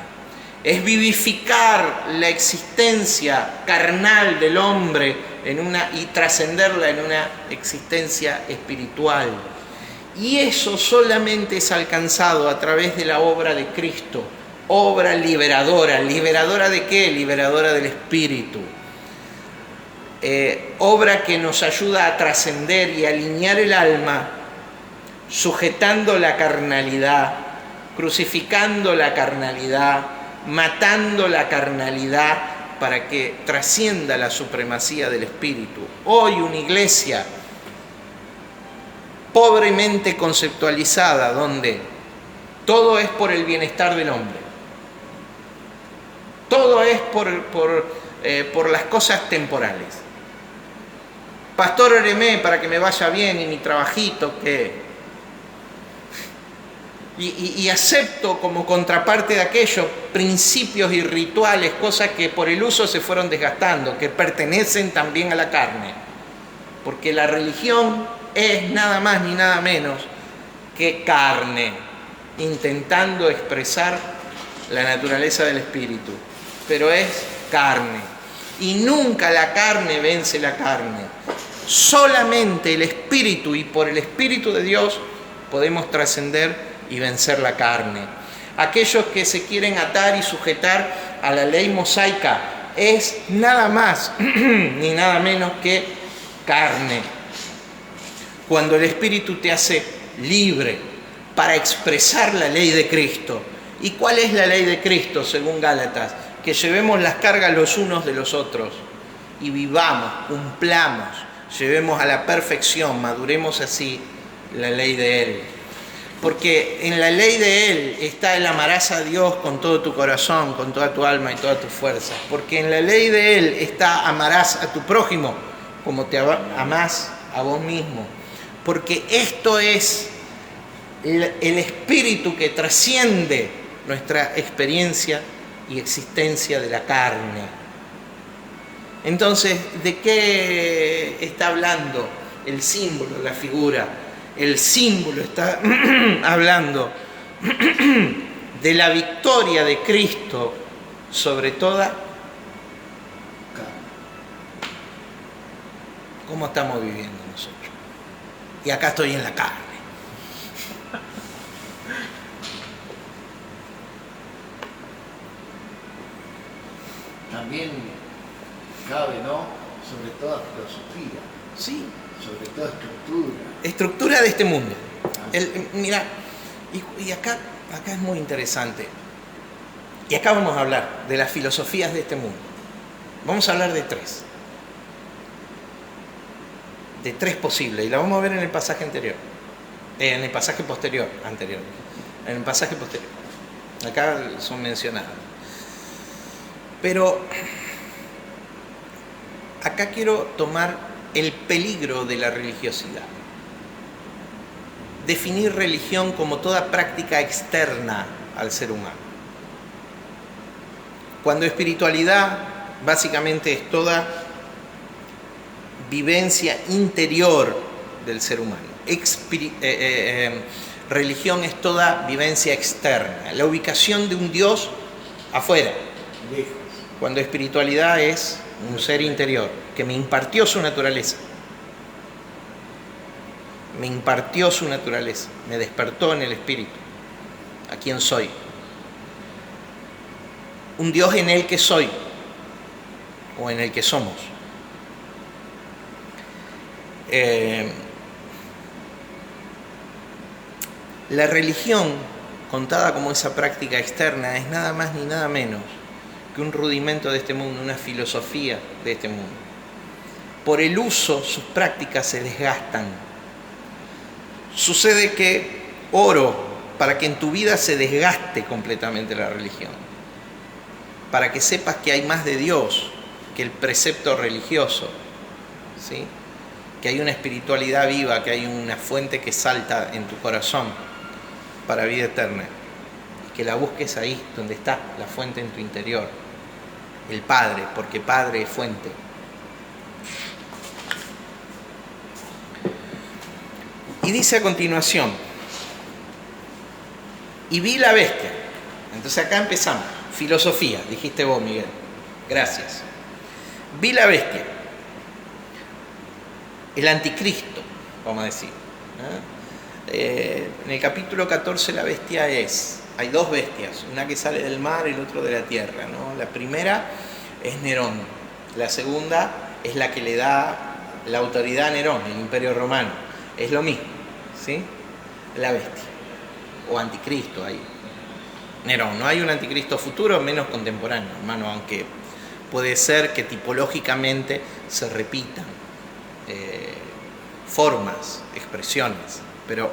Speaker 1: Es vivificar la existencia carnal del hombre y trascenderla en una existencia espiritual. Y eso solamente es alcanzado a través de la obra de Cristo, obra liberadora. ¿Liberadora de qué? Liberadora del Espíritu. Obra que nos ayuda a trascender y alinear el alma, sujetando la carnalidad, crucificando la carnalidad, matando la carnalidad para que trascienda la supremacía del Espíritu. Hoy una iglesia pobremente conceptualizada, donde todo es por el bienestar del hombre, todo es por las cosas temporales. Pastor, óreme para que me vaya bien y mi trabajito, ¿qué? Y acepto como contraparte de aquello principios y rituales, cosas que por el uso se fueron desgastando, que pertenecen también a la carne. Porque la religión es nada más ni nada menos que carne, intentando expresar la naturaleza del Espíritu. Pero es carne. Y nunca la carne vence la carne. Solamente el Espíritu, y por el Espíritu de Dios podemos trascender y vencer la carne. Aquellos que se quieren atar y sujetar a la ley mosaica es nada más ni nada menos que carne. Cuando el Espíritu te hace libre para expresar la ley de Cristo. ¿Y cuál es la ley de Cristo según Gálatas? Que llevemos las cargas los unos de los otros y vivamos, cumplamos, llevemos a la perfección, maduremos así la ley de Él. Porque en la ley de Él está el amarás a Dios con todo tu corazón, con toda tu alma y toda tu fuerza. Porque en la ley de Él está amarás a tu prójimo como te amás a vos mismo. Porque esto es el espíritu que trasciende nuestra experiencia y existencia de la carne. Entonces, ¿de qué está hablando el símbolo, la figura? El símbolo está hablando de la victoria de Cristo sobre toda carne. ¿Cómo estamos viviendo nosotros? Y acá estoy en la carne.
Speaker 2: También cabe, ¿no?, sobre toda filosofía.
Speaker 1: Sí.
Speaker 2: Sobre toda estructura.
Speaker 1: Estructura de este mundo. Mira, y acá es muy interesante. Y acá vamos a hablar de las filosofías de este mundo. Vamos a hablar de tres. De tres posibles. Y la vamos a ver en el pasaje anterior. En el pasaje posterior. En el pasaje posterior. Acá son mencionadas. Pero acá quiero tomar el peligro de la religiosidad. Definir religión como toda práctica externa al ser humano. Cuando espiritualidad básicamente es toda vivencia interior del ser humano. Religión es toda vivencia externa, la ubicación de un Dios afuera.
Speaker 2: Lejos.
Speaker 1: Cuando espiritualidad es un ser interior que me impartió su naturaleza. Me impartió su naturaleza, me despertó en el espíritu, a quien soy. Un Dios en el que soy, o en el que somos. La religión contada como esa práctica externa, es nada más ni nada menos que un rudimento de este mundo, una filosofía de este mundo. Por el uso, sus prácticas se desgastan. Sucede que oro para que en tu vida se desgaste completamente la religión, para que sepas que hay más de Dios que el precepto religioso, ¿sí? Que hay una espiritualidad viva, que hay una fuente que salta en tu corazón para vida eterna, y que la busques ahí donde está la fuente en tu interior, el Padre, porque Padre es fuente. Y dice a continuación, y vi la bestia. Entonces acá empezamos, filosofía, dijiste vos, Miguel, gracias. Vi la bestia, el anticristo, vamos a decir. En el capítulo 14 la bestia hay dos bestias, una que sale del mar y el otro de la tierra, ¿no? La primera es Nerón, la segunda es la que le da la autoridad a Nerón, el Imperio Romano, es lo mismo, ¿sí? La bestia, o anticristo ahí. Nerón, no hay un anticristo futuro, menos contemporáneo, hermano, aunque puede ser que tipológicamente se repitan formas, expresiones, pero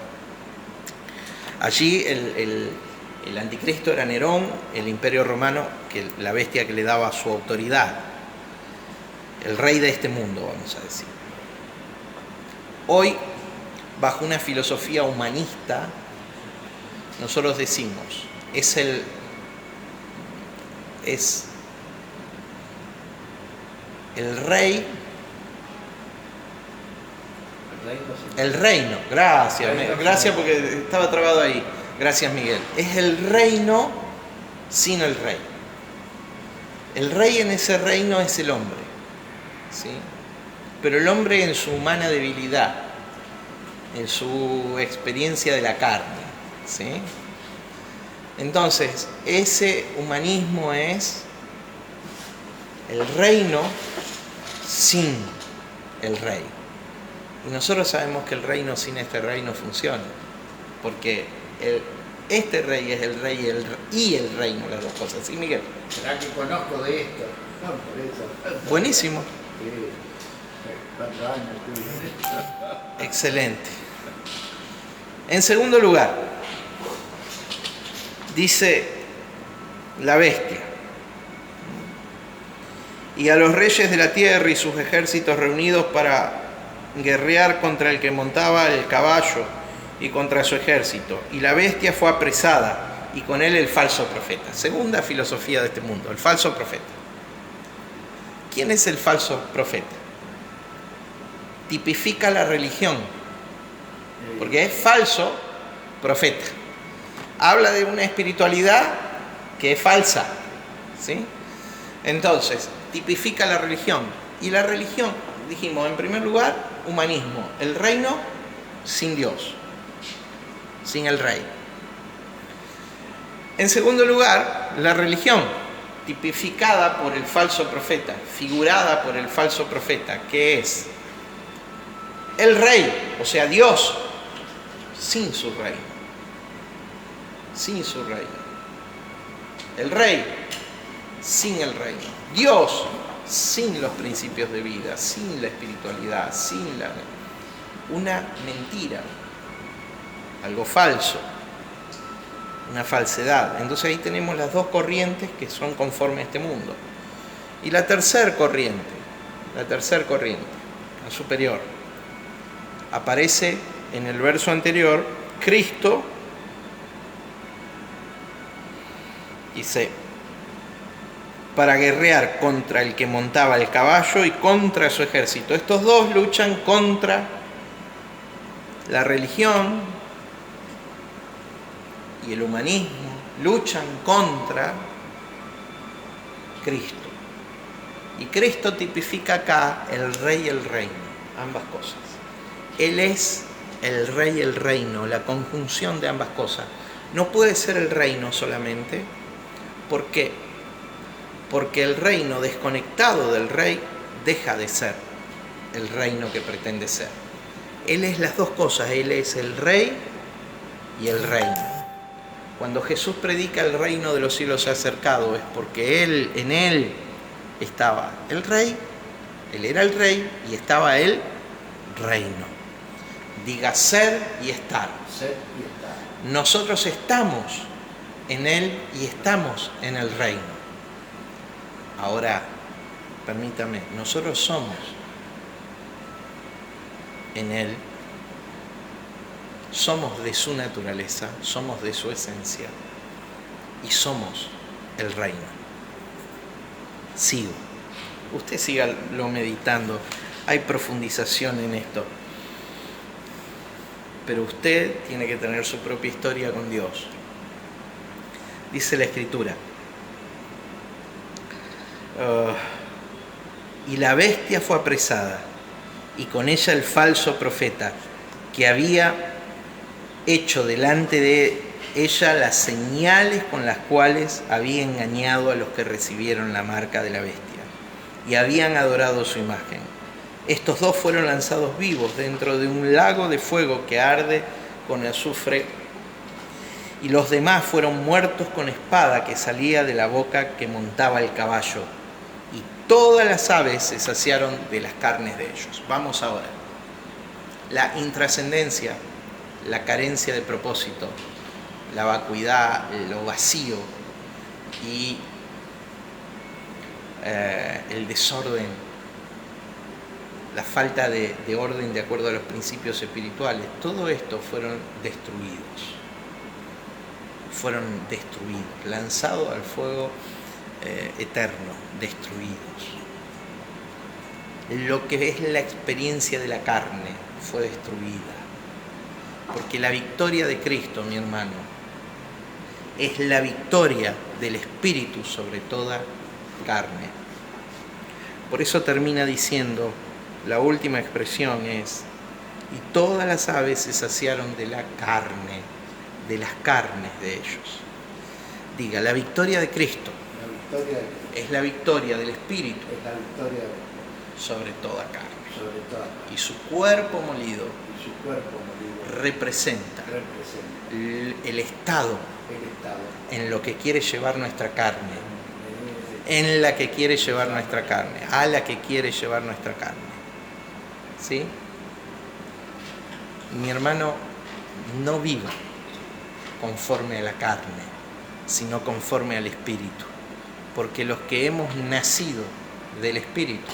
Speaker 1: allí el anticristo era Nerón, el Imperio Romano, que la bestia que le daba su autoridad, el rey de este mundo, vamos a decir. Hoy, bajo una filosofía humanista, nosotros decimos, es el rey, el reino, gracias porque estaba trabado ahí, gracias Miguel, es el reino sin el rey. El rey en ese reino es el hombre, ¿sí? Pero el hombre en su humana debilidad, en su experiencia de la carne, ¿sí? Entonces, ese humanismo es el reino sin el rey. Y nosotros sabemos que el reino sin este rey no funciona, porque este rey es el rey y el reino, las dos cosas. ¿Sí, Miguel?
Speaker 2: ¿Será que conozco de esto? No, por eso.
Speaker 1: Buenísimo.
Speaker 2: Sí, 4 años tuve.
Speaker 1: Excelente. En segundo lugar, dice la bestia, y a los reyes de la tierra y sus ejércitos reunidos para guerrear contra el que montaba el caballo y contra su ejército. Y la bestia fue apresada, y con él el falso profeta. Segunda filosofía de este mundo, el falso profeta. ¿Quién es el falso profeta? Tipifica la religión, porque es falso profeta. Habla de una espiritualidad que es falsa, ¿sí? Entonces, tipifica la religión. Y la religión, dijimos, en primer lugar, humanismo. El reino sin Dios, sin el rey. En segundo lugar, la religión, tipificada por el falso profeta, figurada por el falso profeta, que es el rey, o sea, Dios, sin su reino. Sin su reino. El rey sin el reino. Dios sin los principios de vida, sin la espiritualidad, sin una mentira, algo falso, una falsedad. Entonces ahí tenemos las dos corrientes que son conforme a este mundo. Y la tercera corriente, la superior, aparece en el verso anterior, Cristo. Dice, para guerrear contra el que montaba el caballo y contra su ejército. Estos dos luchan contra la religión y el humanismo, luchan contra Cristo. Y Cristo tipifica acá el rey y el reino, ambas cosas. Él es el rey y el reino, la conjunción de ambas cosas. No puede ser el reino solamente. ¿Por qué? Porque el reino desconectado del rey deja de ser el reino que pretende ser. Él es las dos cosas, él es el rey y el reino. Cuando Jesús predica el reino de los cielos se ha acercado, es porque en Él estaba el Rey, Él era el Rey y estaba el reino. Diga ser y estar.
Speaker 2: Ser y estar.
Speaker 1: Nosotros estamos en Él y estamos en el reino. Ahora, permítame, nosotros somos en Él, somos de su naturaleza, somos de su esencia y somos el reino. Sigo. Usted sígalo meditando. Hay profundización en esto. Pero usted tiene que tener su propia historia con Dios. Dice la Escritura. Y la bestia fue apresada, y con ella el falso profeta, que había hecho delante de ella las señales con las cuales había engañado a los que recibieron la marca de la bestia y habían adorado su imagen. Estos dos fueron lanzados vivos dentro de un lago de fuego que arde con azufre, y los demás fueron muertos con espada que salía de la boca que montaba el caballo, y todas las aves se saciaron de las carnes de ellos. Vamos ahora. La intrascendencia, la carencia de propósito, la vacuidad, lo vacío y el desorden, la falta de orden de acuerdo a los principios espirituales, todo esto fueron destruidos, lanzados al fuego eterno, destruidos. Lo que es la experiencia de la carne fue destruida. Porque la victoria de Cristo, mi hermano, es la victoria del Espíritu sobre toda carne. Por eso termina diciendo, la última expresión es, y todas las aves se saciaron de la carne, de las carnes de ellos. Diga, la victoria de Cristo es la victoria del Espíritu sobre toda carne. Y su cuerpo molido representa el estado en lo que quiere llevar nuestra carne, en la que quiere llevar nuestra carne, a la que quiere llevar nuestra carne. ¿Sí? Mi hermano, no viva conforme a la carne, sino conforme al Espíritu, porque los que hemos nacido del Espíritu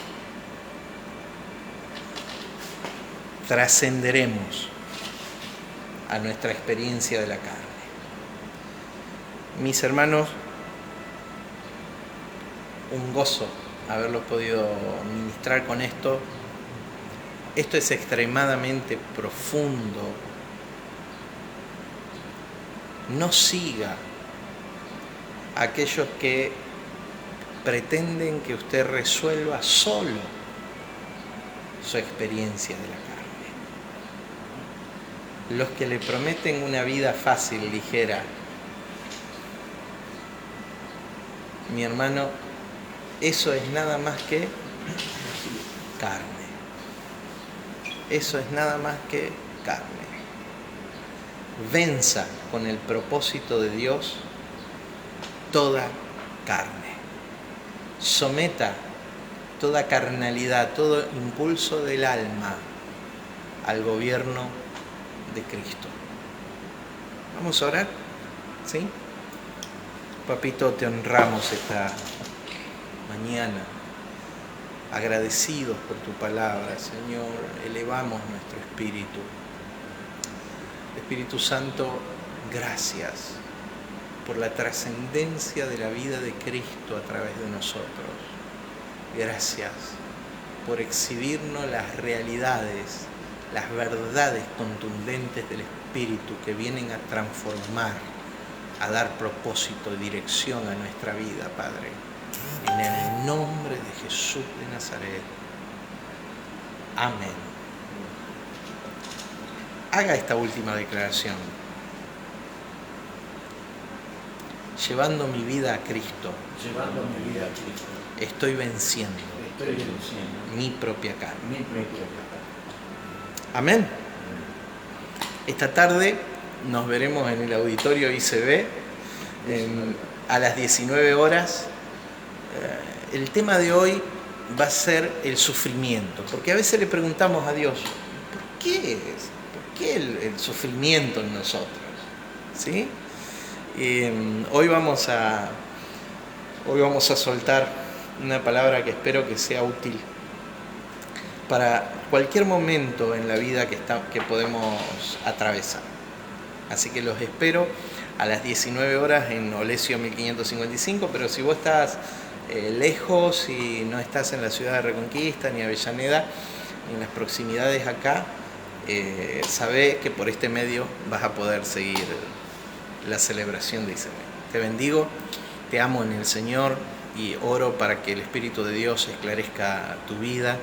Speaker 1: trascenderemos a nuestra experiencia de la carne. Mis hermanos, un gozo haberlos podido ministrar con esto. Esto es extremadamente profundo. No siga a aquellos que pretenden que usted resuelva solo su experiencia de la carne. Los que le prometen una vida fácil, ligera. Mi hermano, eso es nada más que carne. Eso es nada más que carne. Venza con el propósito de Dios toda carne. Someta toda carnalidad, todo impulso del alma al gobierno de Cristo. Vamos a orar, ¿sí? Papito, te honramos esta mañana, agradecidos por tu palabra, Señor, elevamos nuestro espíritu. Espíritu Santo, gracias por la trascendencia de la vida de Cristo a través de nosotros. Gracias por exhibirnos las realidades, las verdades contundentes del Espíritu que vienen a transformar, a dar propósito y dirección a nuestra vida, Padre. En el nombre de Jesús de Nazaret. Amén. Haga esta última declaración. Llevando mi vida a Cristo, estoy venciendo mi propia carne. Amén. Esta tarde nos veremos en el auditorio ICB a las 19 horas. El tema de hoy va a ser el sufrimiento, porque a veces le preguntamos a Dios, ¿por qué el sufrimiento en nosotros? ¿Sí? Hoy vamos a soltar una palabra que espero que sea útil para cualquier momento en la vida que podemos atravesar. Así que los espero a las 19 horas en Olesio 1555, pero si vos estás lejos y no estás en la ciudad de Reconquista ni Avellaneda, en las proximidades acá, sabé que por este medio vas a poder seguir la celebración de ICB. Te bendigo, te amo en el Señor y oro para que el Espíritu de Dios esclarezca tu vida,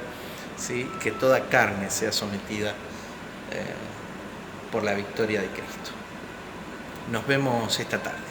Speaker 1: ¿sí? Que toda carne sea sometida por la victoria de Cristo. Nos vemos esta tarde.